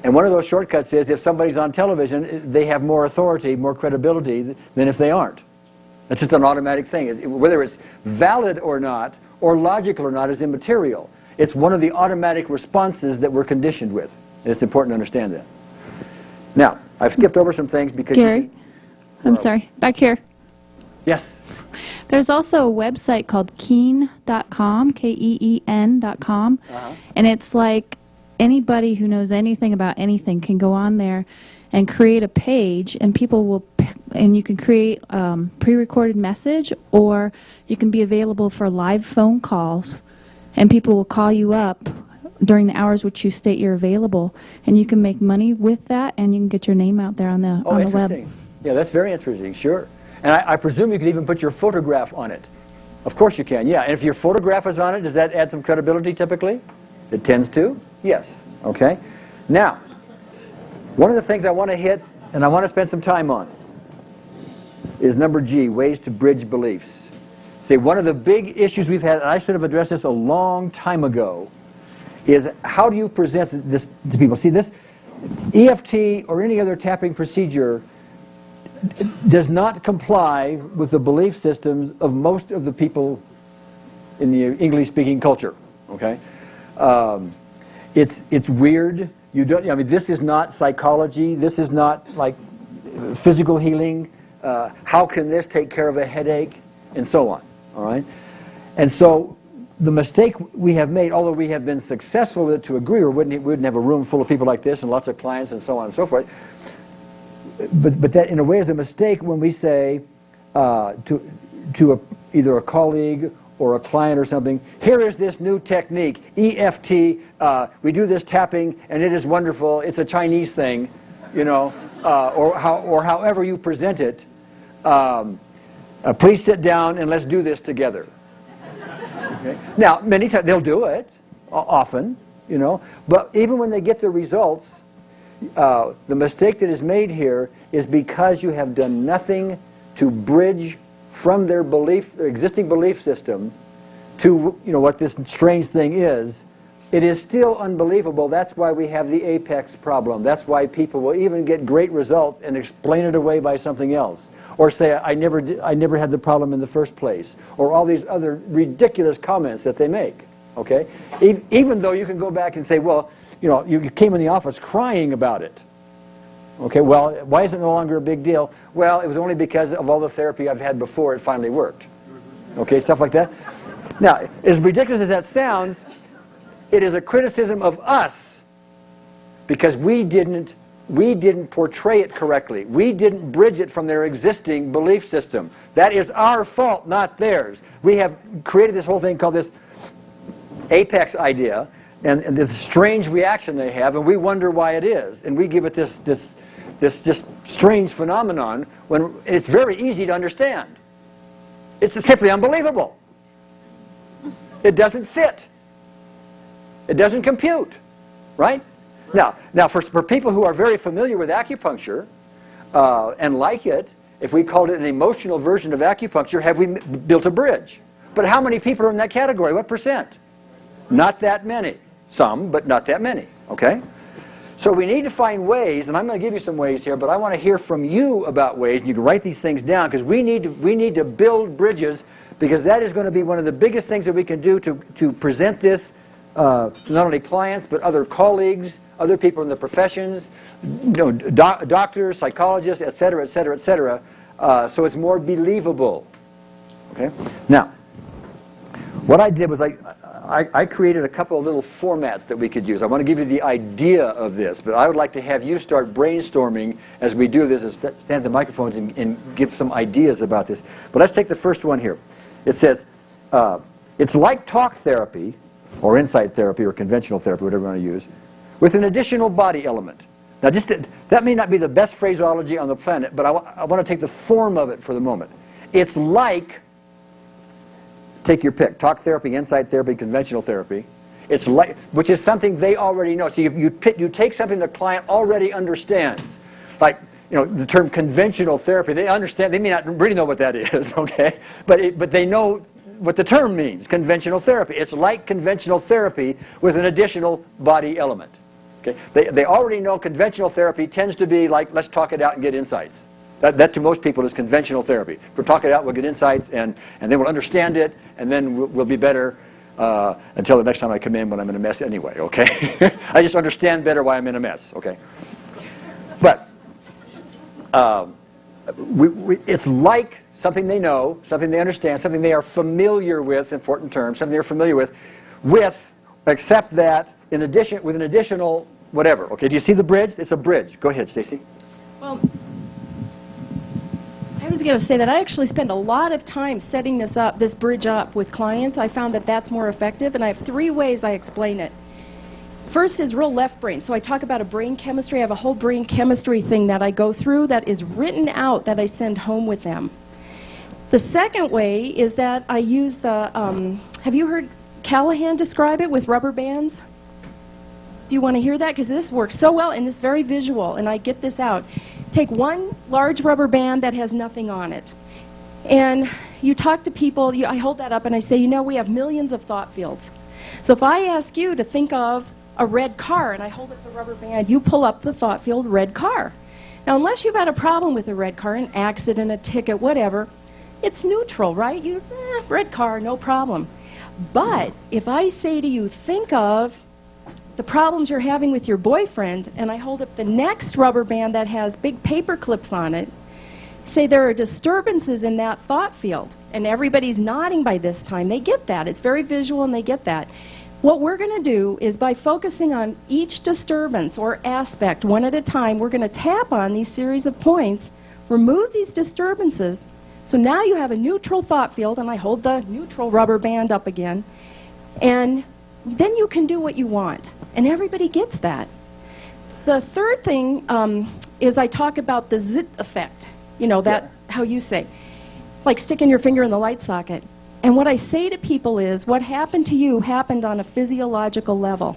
And one of those shortcuts is if somebody's on television, they have more authority, more credibility than if they aren't. That's just an automatic thing. Whether it's valid or not, or logical or not, is immaterial. It's one of the automatic responses that we're conditioned with. And it's important to understand that. Now, I've skipped over some things because... Gary, I'm sorry. Back here. Yes. There's also a website called Keen.com, Keen.com, and it's like anybody who knows anything about anything can go on there and create a page, and people will, and you can create pre-recorded message, or you can be available for live phone calls, and people will call you up during the hours which you state you're available, and you can make money with that, and you can get your name out there on the on the web. Yeah, that's very interesting. Sure. And I presume you could even put your photograph on it. Of course you can. Yeah. And if your photograph is on it, does that add some credibility typically? It tends to. Yes. Okay. Now, one of the things I want to hit and I want to spend some time on is number G, ways to bridge beliefs. See, one of the big issues we've had, and I should have addressed this a long time ago, is how do you present this to people? See, this EFT or any other tapping procedure does not comply with the belief systems of most of the people in the English-speaking culture. Okay, it's weird. You don't. I mean, this is not psychology. This is not like physical healing. How can this take care of a headache, and so on. All right, and so the mistake we have made, although we have been successful with it to agree, or we wouldn't have a room full of people like this and lots of clients and so on and so forth. But that, in a way, is a mistake when we say to either a colleague or a client or something, here is this new technique, EFT, we do this tapping, and it is wonderful, it's a Chinese thing, you know, or however you present it. Please sit down and let's do this together. Okay? Now, many times, they'll do it, often, you know, but even when they get the results, the mistake that is made here is because you have done nothing to bridge from their existing belief system to, you know, what this strange thing is. It is still unbelievable. That's why we have the apex problem. That's why people will even get great results and explain it away by something else, or say, I never had the problem in the first place, or all these other ridiculous comments that they make. Okay, even though you can go back and say, well, you know, you came in the office crying about it. Okay, well, why is it no longer a big deal? Well, it was only because of all the therapy I've had before it finally worked. Okay, stuff like that. Now, as ridiculous as that sounds, it is a criticism of us because we didn't portray it correctly. We didn't bridge it from their existing belief system. That is our fault, not theirs. We have created this whole thing called this apex idea, and this strange reaction they have, and we wonder why it is, and we give it this just strange phenomenon when it's very easy to understand. It's simply unbelievable. It doesn't fit. It doesn't compute, right? Now for people who are very familiar with acupuncture and like it, if we called it an emotional version of acupuncture, have we built a bridge? But how many people are in that category? What percent? Not that many. Some, but not that many, okay? So we need to find ways, and I'm going to give you some ways here, but I want to hear from you about ways, and you can write these things down, because we need to build bridges, because that is going to be one of the biggest things that we can do to present this to not only clients, but other colleagues, other people in the professions, you know, doctors, psychologists, et cetera, et cetera, et cetera, so it's more believable, okay? Now, what I did was I created a couple of little formats that we could use. I want to give you the idea of this, but I would like to have you start brainstorming as we do this, and stand at the microphones and give some ideas about this. But let's take the first one here. It says, it's like talk therapy, or insight therapy, or conventional therapy, whatever you want to use, with an additional body element. Now, that may not be the best phraseology on the planet, but I want to take the form of it for the moment. It's like, take your pick, talk therapy, insight therapy, conventional therapy. It's like, which is something they already know. So you take something the client already understands. Like, you know, the term conventional therapy, they understand, they may not really know what that is, okay? But they know what the term means, conventional therapy. It's like conventional therapy with an additional body element. Okay? They already know conventional therapy tends to be like, let's talk it out and get insights. That to most people is conventional therapy. We'll talk it out, we'll get insights, and then we'll understand it, and then we'll be better until the next time I come in when I'm in a mess anyway, okay? I just understand better why I'm in a mess, okay? But it's like something they know, something they understand, something they are familiar with, important term, something they're familiar with, except that in addition, with an additional whatever. Okay, do you see the bridge? It's a bridge. Go ahead, Stacy. Well, I was going to say that I actually spend a lot of time setting this bridge up with clients. I found that that's more effective, and I have 3 ways I explain it. First is real left brain. So I talk about a brain chemistry. I have a whole brain chemistry thing that I go through that is written out that I send home with them. The second way is that I use the, have you heard Callahan describe it with rubber bands? Do you want to hear that? Because this works so well and it's very visual, and I get this out. Take one large rubber band that has nothing on it. And you talk to people, I hold that up and I say, you know, we have millions of thought fields. So if I ask you to think of a red car and I hold up the rubber band, you pull up the thought field red car. Now, unless you've had a problem with a red car, an accident, a ticket, whatever, it's neutral, right? Red car, no problem. But if I say to you, think of the problems you're having with your boyfriend, and I hold up the next rubber band that has big paper clips on it, say there are disturbances in that thought field, and everybody's nodding by this time. They get that. It's very visual, and they get that. What we're going to do is by focusing on each disturbance or aspect one at a time, we're going to tap on these series of points, remove these disturbances. So now you have a neutral thought field, and I hold the neutral rubber band up again, and then you can do what you want, and everybody gets that. The third thing is I talk about the zit effect, you know, that, how you say, like sticking your finger in the light socket. And what I say to people is, what happened to you happened on a physiological level.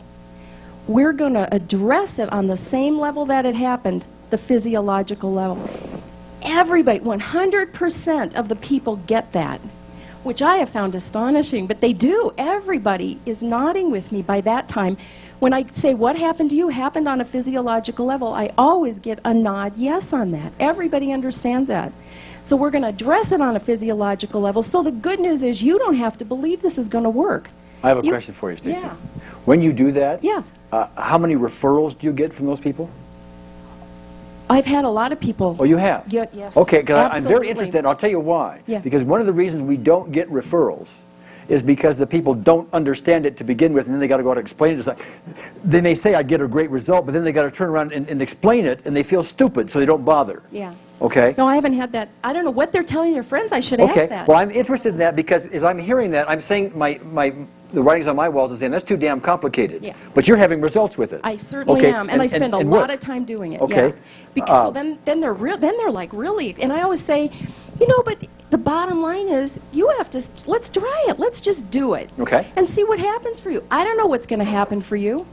We're going to address it on the same level that it happened, the physiological level. Everybody, 100% of the people get that, which I have found astonishing, but they do. Everybody is nodding with me by that time. When I say what happened to you happened on a physiological level, I always get a nod yes on that. Everybody understands that. So we're going to address it on a physiological level. So the good news is you don't have to believe this is going to work. I have a question for you, Stacey. Yeah. When you do that, yes. How many referrals do you get from those people? I've had a lot of people. Oh, you have? Yeah, yes. Okay, because I'm Absolutely. very interested, and I'll tell you why. Yeah. Because one of the reasons we don't get referrals is because the people don't understand it to begin with, and then they got to go out and explain it. It's like, they may say, I get a great result, but then they got to turn around and explain it, and they feel stupid, so they don't bother. Yeah. Okay? No, I haven't had that. I don't know what they're telling their friends. I should ask that. Well, I'm interested in that because as I'm hearing that, I'm saying the writings on my walls is saying that's too damn complicated. Yeah. But you're having results with it. I certainly am, and I spend a lot of time doing it. Okay. Yeah. Because, so then they're like really, and I always say, you know, but the bottom line is you have to let's try it. Let's just do it. Okay. And see what happens for you. I don't know what's going to happen for you.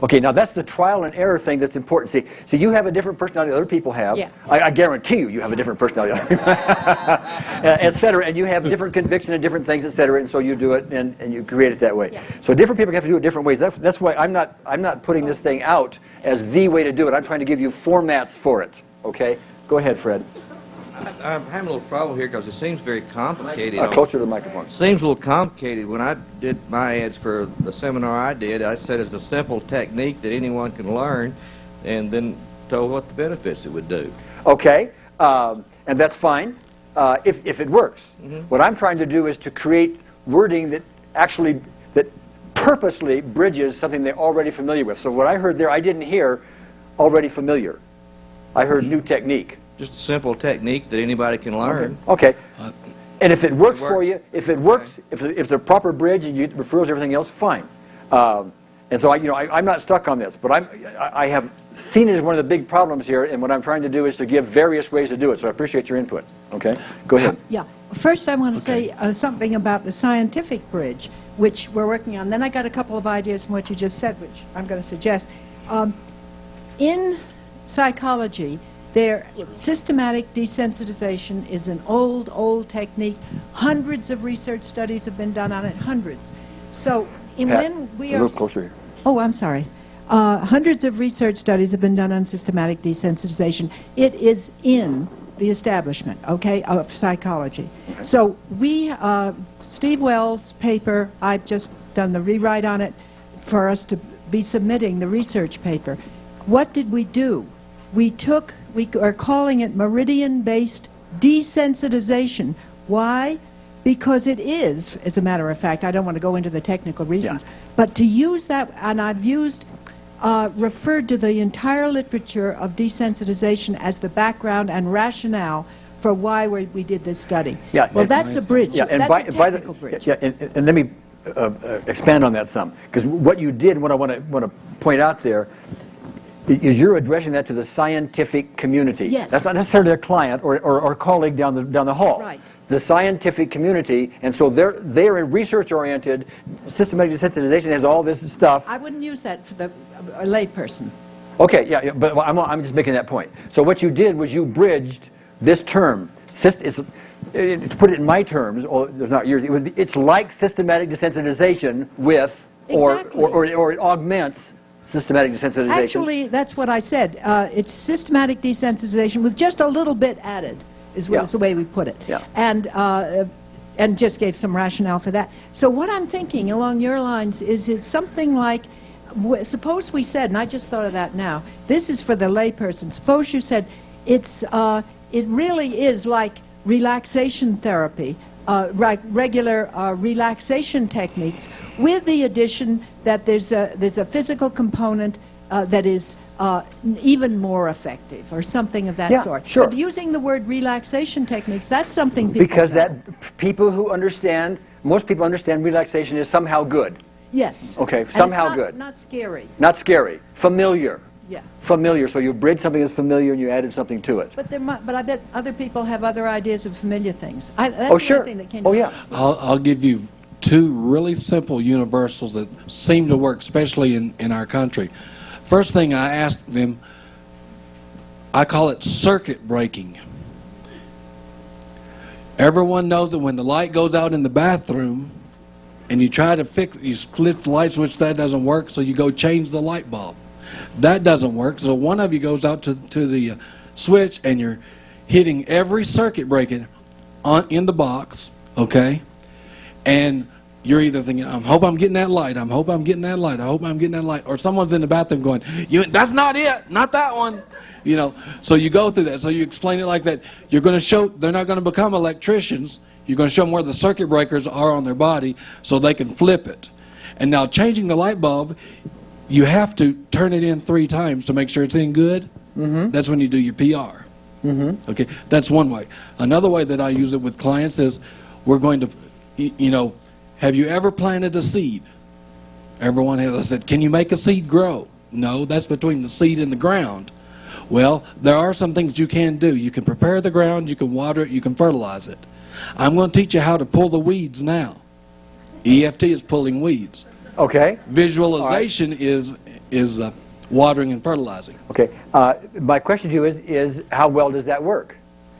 Okay, now that's the trial and error thing that's important. See, you have a different personality than other people have. Yeah. I guarantee you have a different personality, et cetera, and you have different convictions and different things, et cetera, and so you do it and you create it that way. Yeah. So different people have to do it different ways. That's why I'm not putting this thing out as the way to do it. I'm trying to give you formats for it. Okay? Go ahead, Fred. I'm having a little trouble here because it seems very complicated. Closer to the microphone. Seems a little complicated. When I did my ads for the seminar I did, I said it's a simple technique that anyone can learn, and then told what the benefits it would do. Okay, and that's fine if it works. Mm-hmm. What I'm trying to do is to create wording that purposely bridges something they're already familiar with. So what I heard there, I didn't hear already familiar. I heard new technique. Just a simple technique that anybody can learn. Okay. And if it works for you, if it works, if the proper bridge and you get referrals, everything else, fine. And so I'm not stuck on this, but I have seen it as one of the big problems here, and what I'm trying to do is to give various ways to do it. So I appreciate your input. Okay. Go ahead. Yeah. First, I want to say something about the scientific bridge, which we're working on. Then I got a couple of ideas from what you just said, which I'm going to suggest. In psychology, systematic desensitization is an old technique. Hundreds of research studies have been done on it, hundreds. So when we a little closer here. Oh, I'm sorry. Hundreds of research studies have been done on systematic desensitization. It is in the establishment, okay, of psychology. So Steve Wells' paper, I've just done the rewrite on it for us to be submitting the research paper. What did we do? We are calling it meridian-based desensitization. Why? Because it is, as a matter of fact, I don't want to go into the technical reasons, but to use that, and I've referred to the entire literature of desensitization as the background and rationale for why we did this study. Yeah, well, that's a bridge. Yeah, and that's a technical bridge. Yeah, and let me expand on that some, because what you did, what I want to point out there, is you're addressing that to the scientific community. Yes. That's not necessarily a client or colleague down the hall. Right. The scientific community, and so they're research-oriented. Systematic desensitization has all this stuff. I wouldn't use that for a layperson. Okay, yeah, but I'm just making that point. So what you did was you bridged this term. To put it in my terms, there's not yours. It's like systematic desensitization with, or it augments Systematic desensitization. Actually, that's what I said. It's systematic desensitization with just a little bit added, is the way we put it. Yeah. And just gave some rationale for that. So what I'm thinking along your lines is it's something like, suppose we said, and I just thought of that now, this is for the layperson. Suppose you said it really is like relaxation therapy, regular relaxation techniques, with the addition that there's a physical component that is even more effective, or something of that sort. Sure. But using the word relaxation techniques, that's something people because know. People who understand, most people understand relaxation is somehow good. Yes. Okay, And somehow it's good. not scary. Not scary. Familiar. Yeah. Familiar. So you bridge something that's familiar and you added something to it. But I bet other people have other ideas of familiar things. That's sure. the thing that came to yeah. I'll give you two really simple universals that seem to work, especially in our country. First thing I asked them, I call it circuit breaking. Everyone knows that when the light goes out in the bathroom and you try to you flip the light switch, that doesn't work, so you go change the light bulb. That doesn't work, so one of you goes out to the switch and you're hitting every circuit breaker in the box, okay? And you're either thinking, I hope I'm getting that light, I hope I'm getting that light, I hope I'm getting that light, or someone's in the bathroom going, that's not it, not that one. You know, so you go through that. So you explain it like that. You're going to show, they're not going to become electricians. You're going to show them where the circuit breakers are on their body so they can flip it. And now changing the light bulb, you have to turn it in 3 times to make sure it's in good. Mm-hmm. That's when you do your PR. Mm-hmm. Okay, that's one way. Another way that I use it with clients is we're going to, have you ever planted a seed? Everyone has. I said, can you make a seed grow? No, that's between the seed and the ground. Well, there are some things you can do. You can prepare the ground, you can water it, you can fertilize it. I'm going to teach you how to pull the weeds now. EFT is pulling weeds. Okay. Visualization is watering and fertilizing. Okay. My question to you is how well does that work?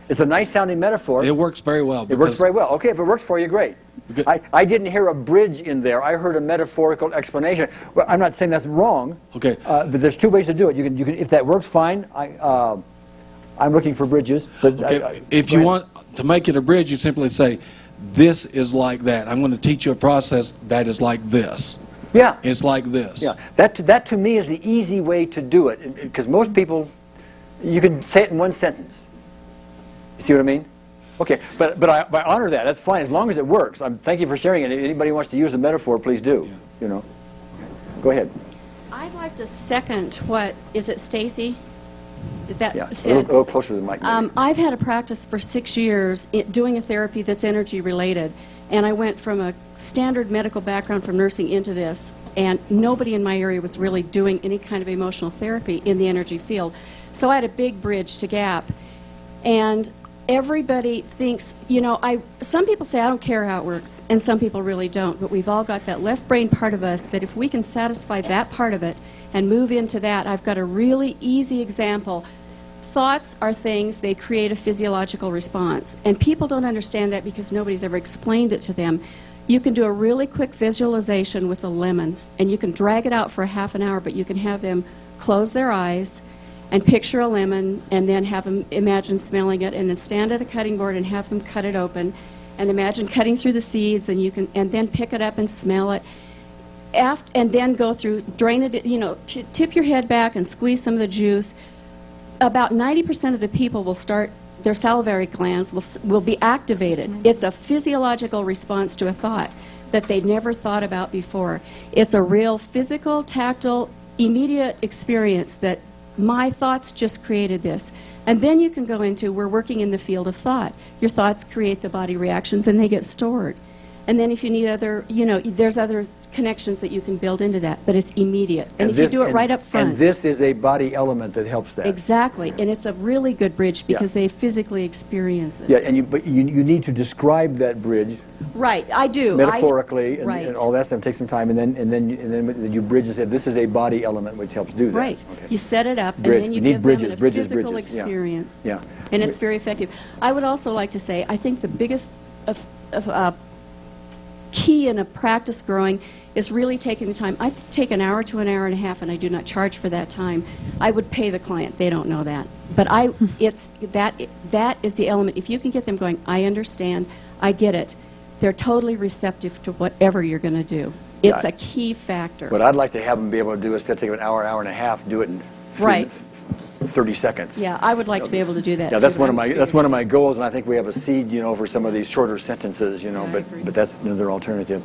It's a nice sounding metaphor. It works very well. It works very well. Okay, if it works for you, great. I didn't hear a bridge in there. I heard a metaphorical explanation. Well, I'm not saying that's wrong. Okay. But there's 2 ways to do it. You can if that works, fine. I'm looking for bridges. But okay. If you want to make it a bridge, you simply say, this is like that. I'm going to teach you a process that is like this. Yeah. It's like this. Yeah. That to me is the easy way to do it, because most people, you can say it in 1 sentence. You see what I mean? Okay, but I honor that. That's fine as long as it works. Thank you for sharing it. If anybody wants to use a metaphor, please do. Yeah. Go ahead. I'd like to second what is it, Stacy? That said, a little closer to the mic. I've had a practice for 6 years doing a therapy that's energy related, and I went from a standard medical background from nursing into this, and nobody in my area was really doing any kind of emotional therapy in the energy field. So I had a big bridge to gap, and everybody thinks, some people say, I don't care how it works, and some people really don't, but we've all got that left brain part of us that if we can satisfy that part of it and move into that, I've got a really easy example. Thoughts are things, they create a physiological response, and people don't understand that because nobody's ever explained it to them. You can do a really quick visualization with a lemon, and you can drag it out for a half an hour, but you can have them close their eyes and picture a lemon, and then have them imagine smelling it, and then stand at a cutting board and have them cut it open, and imagine cutting through the seeds, and then pick it up and smell it, and then go through, drain it, tip your head back and squeeze some of the juice. About 90% of the people will start, their salivary glands will be activated. It's a physiological response to a thought that they never thought about before. It's a real physical, tactile, immediate experience that my thoughts just created this. And then you can go into, we're working in the field of thought. Your thoughts create the body reactions and they get stored. And then if you need other, there's other connections that you can build into that, but it's immediate. And if you do it right up front. And this is a body element that helps that. Exactly. And it's a really good bridge because they physically experience it. Yeah, but you need to describe that bridge. Right, I do. Metaphorically and all that stuff. Take some time, and then you bridge and say, this is a body element which helps do that. Right. Okay. You set it up, Bridge. and then you need give bridges, them a bridges, physical bridges. experience. Yeah. And it's very effective. I would also like to say, I think the biggest key in a practice growing is really taking the time. I take an hour to an hour and a half, and I do not charge for that time. I would pay the client. They don't know that. But that is the element. If you can get them going, I understand, I get it, they're totally receptive to whatever you're going to do. It's a key factor. What I'd like to have them be able to do is instead of taking an hour, hour and a half, do it in 30 seconds. Yeah, I would like to be able to do that. Yeah, too, that's but one of my goals, and I think we have a seed, for some of these shorter sentences, but that's another alternative.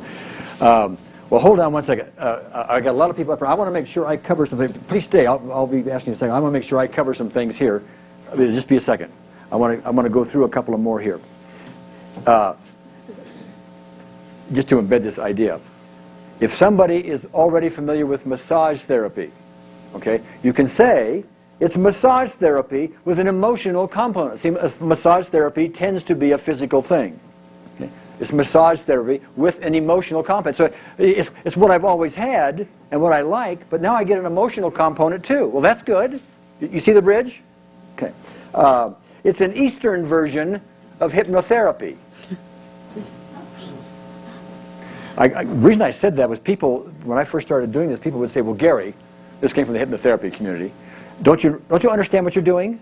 Well, hold on one second. I got a lot of people up here. I want to make sure I cover some things. Please stay. I'll be asking you a second. I want to make sure I cover some things here. Just be a second. I want to go through a couple of more here. Just to embed this idea. If somebody is already familiar with massage therapy, okay, you can say it's massage therapy with an emotional component. See, massage therapy tends to be a physical thing. Okay? It's massage therapy with an emotional component. So it's what I've always had and what I like, but now I get an emotional component too. Well, that's good. You see the bridge? Okay. It's an Eastern version of hypnotherapy. The reason I said that was people, when I first started doing this, people would say, well, Gary, this came from the hypnotherapy community, don't you understand what you're doing?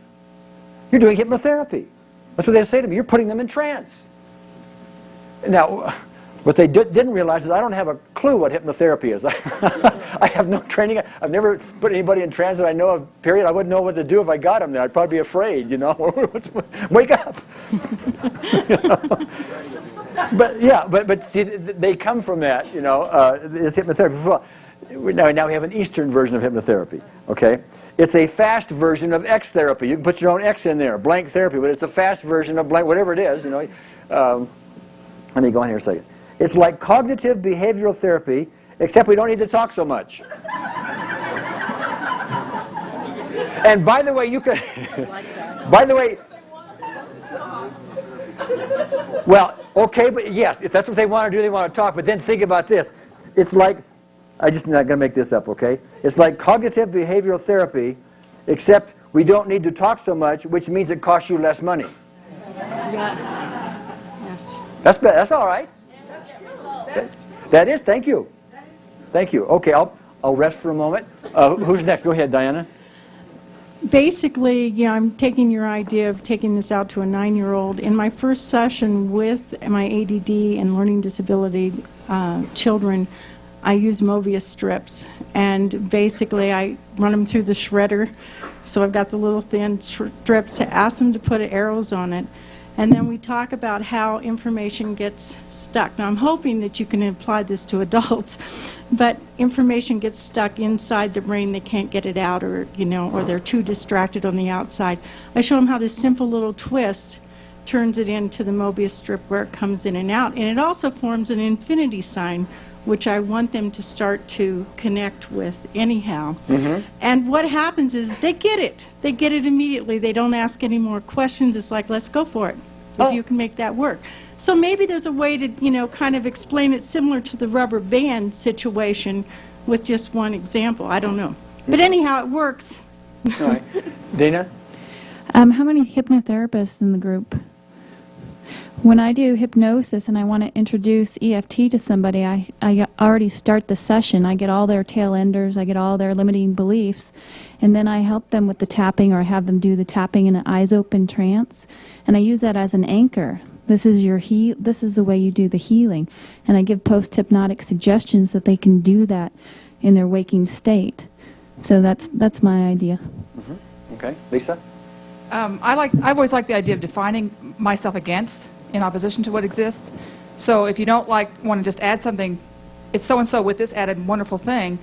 You're doing hypnotherapy. That's what they say to me. You're putting them in trance. Now, what they didn't realize is I don't have a clue what hypnotherapy is. I have no training. I've never put anybody in trance that I know of, period. I wouldn't know what to do if I got them there. I'd probably be afraid, Wake up! But yeah, but they come from that, it's hypnotherapy. Well, now we have an Eastern version of hypnotherapy, okay? It's a fast version of X therapy. You can put your own X in there, blank therapy, but it's a fast version of blank, whatever it is, Let me go on here a second. It's like cognitive behavioral therapy, except we don't need to talk so much. And by the way, you can, well, okay, but yes, if that's what they want to do, they want to talk, but then think about this. It's like, I'm just not going to make this up, okay? It's like cognitive behavioral therapy, except we don't need to talk so much, which means it costs you less money. Yes. Yes. That's all right. That is, thank you. Thank you. Okay, I'll rest for a moment. Who's next? Go ahead, Diana. Basically, I'm taking your idea of taking this out to a 9-year-old. In my first session with my ADD and learning disability children, I use Mobius strips, and basically I run them through the shredder. So I've got the little thin strips, ask them to put arrows on it, and then we talk about how information gets stuck. Now I'm hoping that you can apply this to adults, but information gets stuck inside the brain, they can't get it out, or or they're too distracted on the outside. I show them how this simple little twist turns it into the Mobius strip where it comes in and out, and it also forms an infinity sign, which I want them to start to connect with anyhow. Mm-hmm. And what happens is they get it. They get it immediately. They don't ask any more questions. It's like, let's go for it, if you can make that work. So maybe there's a way to, kind of explain it similar to the rubber band situation with just one example. I don't know. But anyhow, it works. All right. Dana? How many hypnotherapists in the group? When I do hypnosis and I want to introduce EFT to somebody, I already start the session. I get all their tail enders, I get all their limiting beliefs, and then I help them with the tapping, or I have them do the tapping in an eyes open trance, and I use that as an anchor. This is the way you do the healing, and I give post-hypnotic suggestions that they can do that in their waking state. So that's my idea. Mm-hmm. Okay, Lisa? I've always liked the idea of defining myself against in opposition to what exists. So if you don't want to just add something, it's so-and-so with this added wonderful thing,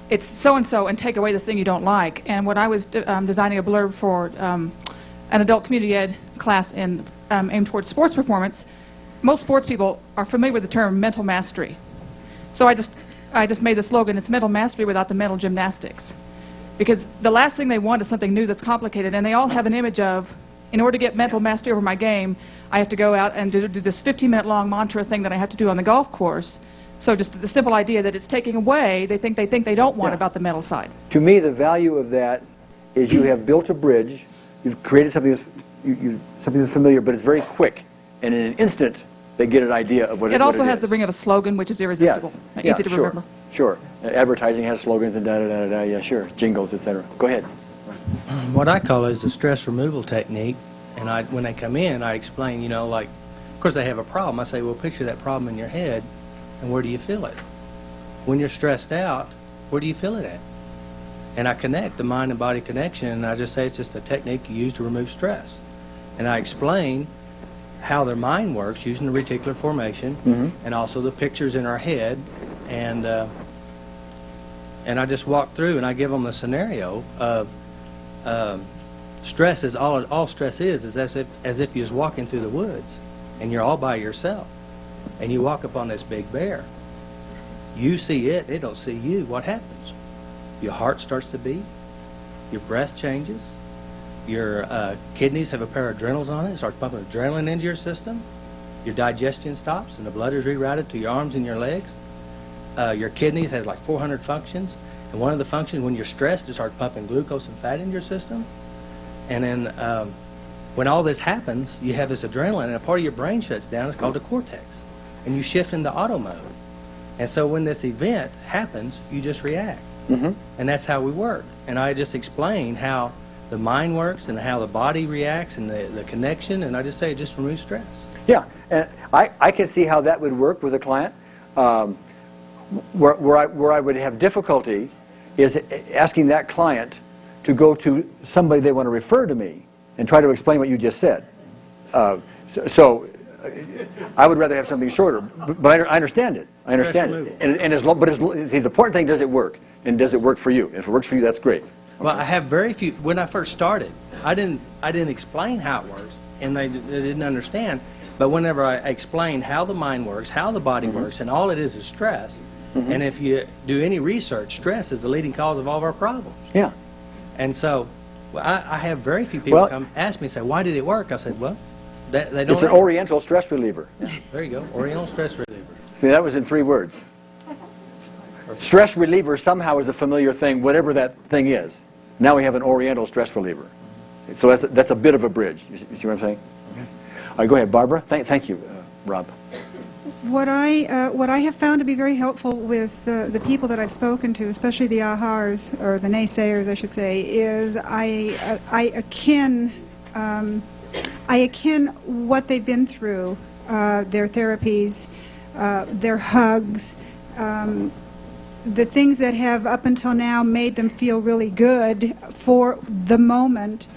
it's so-and-so and take away this thing you don't like. And when I was designing a blurb for an adult community ed class aimed towards sports performance, most sports people are familiar with the term mental mastery. So I just made the slogan, it's mental mastery without the mental gymnastics. Because the last thing they want is something new that's complicated, and they all have an image of, in order to get mental mastery over my game, I have to go out and do this 15-minute long mantra thing that I have to do on the golf course. So just the simple idea that it's taking away, they think they don't want about the mental side. To me, the value of that is you have built a bridge, you've created something that's familiar, but it's very quick. And in an instant, they get an idea of what It also has is. the ring of a slogan, which is irresistible, Yes. easy to sure. remember. Sure. Advertising has slogans and da-da-da-da-da, yeah, sure. Jingles, etc. Go ahead. What I call it is a stress removal technique, and when they come in, I explain, you know, like, of course they have a problem. I say, well, picture that problem in your head, and where do you feel it? When you're stressed out, where do you feel it at? And I connect the mind and body connection, and I just say it's just a technique you use to remove stress. And I explain how their mind works using the reticular formation, and also the pictures in our head, and I just walk through and I give them the scenario of stress is all stress is as if you was walking through the woods and you're all by yourself and you walk up on this big bear. You see it don't see you. What happens? Your heart starts to beat, your breath changes, your kidneys have a pair of adrenals on it, it starts pumping adrenaline into your system, your digestion stops and the blood is rerouted to your arms and your legs. Your kidneys has like 400 functions, and one of the functions when you're stressed is start pumping glucose and fat into your system. And then when all this happens, you have this adrenaline, and a part of your brain shuts down. It's called the cortex, and you shift into auto mode. And so when this event happens, you just react, and that's how we work. And I just explain how the mind works and how the body reacts and the connection, and I just say it just removes stress. Yeah, and I can see how that would work with a client. Where I would have difficulty is asking that client to go to somebody they want to refer to me and try to explain what you just said. So I would rather have something shorter, but I understand it. I understand it. And see, the important thing, does it work? And does it work for you? If it works for you, that's great. Well, I have very few. When I first started, I didn't explain how it works, and they didn't understand. But whenever I explain how the mind works, how the body works, and all it is stress. And if you do any research, stress is the leading cause of all of our problems. Yeah. And so, I have very few people come ask me, say, "Why did it work?" I said, "Well, they don't." It's an Oriental stress reliever. Yeah, there you go, Oriental stress reliever. See, that was in 3 words. Stress reliever somehow is a familiar thing, whatever that thing is. Now we have an Oriental stress reliever. So that's a bit of a bridge. You see what I'm saying? Okay. All right, go ahead, Barbara. Thank you, Rob. What I have found to be very helpful with the people that I've spoken to, especially the ahars, or the naysayers, I should say, is I akin what they've been through, their therapies, their hugs, the things that have up until now made them feel really good for the moment,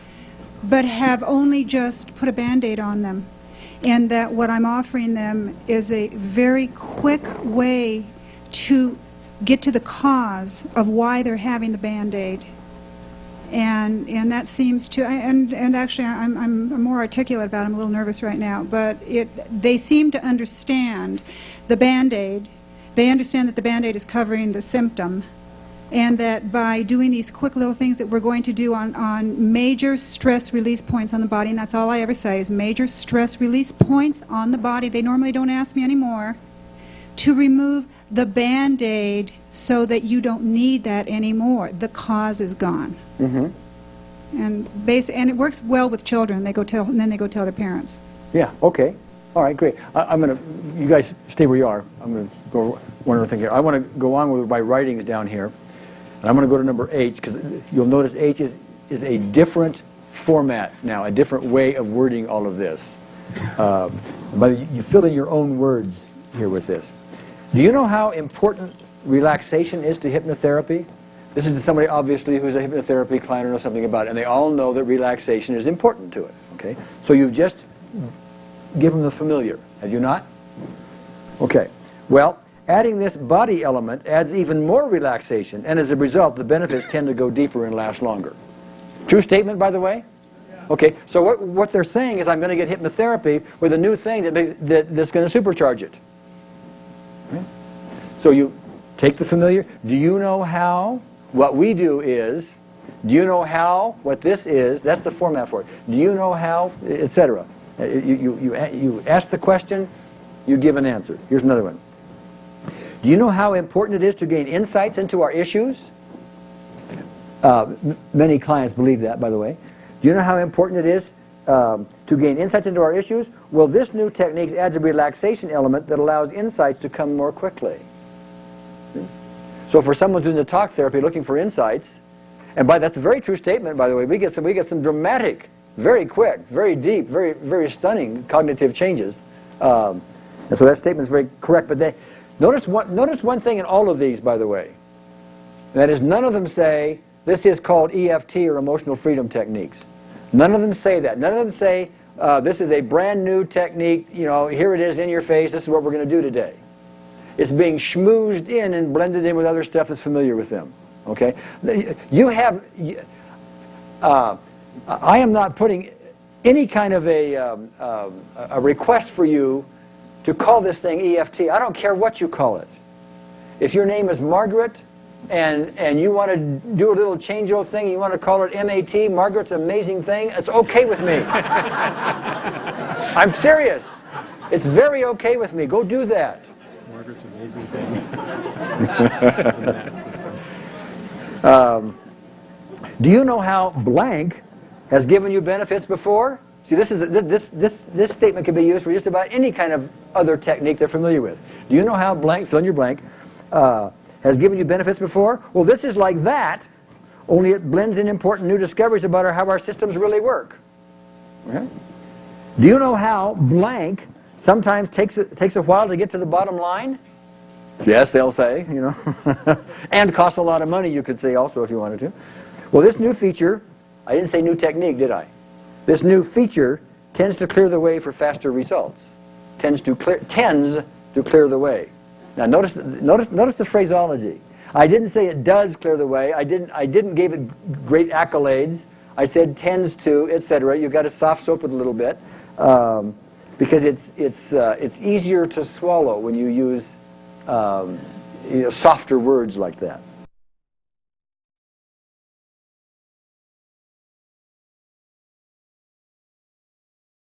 but have only just put a Band-Aid on them. And that what I'm offering them is a very quick way to get to the cause of why they're having the Band-Aid. And that seems to, and actually I'm more articulate about it. I'm a little nervous right now, but they seem to understand the Band-Aid. They understand that the Band-Aid is covering the symptom, and that by doing these quick little things that we're going to do on major stress release points on the body, and that's all I ever say is major stress release points on the body, they normally don't ask me anymore, to remove the Band-Aid so that you don't need that anymore. The cause is gone. And it works well with children. And then they go tell their parents. Yeah, okay. All right, great. You guys stay where you are. I'm going to go one other thing here. I want to go on with my writings down here. And I'm going to go to number H, because you'll notice H is a different format now, a different way of wording all of this. But you fill in your own words here with this. Do you know how important relaxation is to hypnotherapy? This is somebody, obviously, who's a hypnotherapy client or knows something about it, and they all know that relaxation is important to it. Okay? So you've just given the familiar, have you not? Okay. Well, adding this body element adds even more relaxation, and as a result, the benefits tend to go deeper and last longer. True statement, by the way? Okay, so what they're saying is I'm going to get hypnotherapy with a new thing that's going to supercharge it. Right? So you take the familiar. Do you know how? What we do is, do you know how? What this is, that's the format for it. Do you know how? Etc. You ask the question, you give an answer. Here's another one. Do you know how important it is to gain insights into our issues? Many clients believe that, by the way. Do you know how important it is to gain insights into our issues? Well, this new technique adds a relaxation element that allows insights to come more quickly. So for someone doing the talk therapy looking for insights, and that's a very true statement, by the way, we get some dramatic, very quick, very deep, very stunning cognitive changes. And so that statement is very correct. But notice one thing in all of these, by the way. That is, none of them say, this is called EFT or emotional freedom techniques. None of them say that. None of them say, this is a brand new technique, here it is in your face, this is what we're going to do today. It's being schmoozed in and blended in with other stuff that's familiar with them. Okay? I am not putting any kind of a request for you to call this thing EFT. I don't care what you call it. If your name is Margaret and you want to do a little change-o thing, you want to call it MAT, Margaret's Amazing Thing, it's okay with me. I'm serious. It's very okay with me. Go do that. Margaret's Amazing Thing. Do you know how blank has given you benefits before? See, this statement can be used for just about any kind of other technique they're familiar with. Do you know how blank, fill in your blank, has given you benefits before? Well, this is like that, only it blends in important new discoveries about how our systems really work. Okay? Do you know how blank sometimes takes a while to get to the bottom line? Yes, they'll say, and costs a lot of money, you could say also if you wanted to. Well, this new feature, I didn't say new technique, did I? This new feature tends to clear the way for faster results. Tends to clear the way. Now notice the phraseology. I didn't say it does clear the way. I didn't give it great accolades. I said tends to, etc. You've got to soft soap it a little bit because it's easier to swallow when you use softer words like that.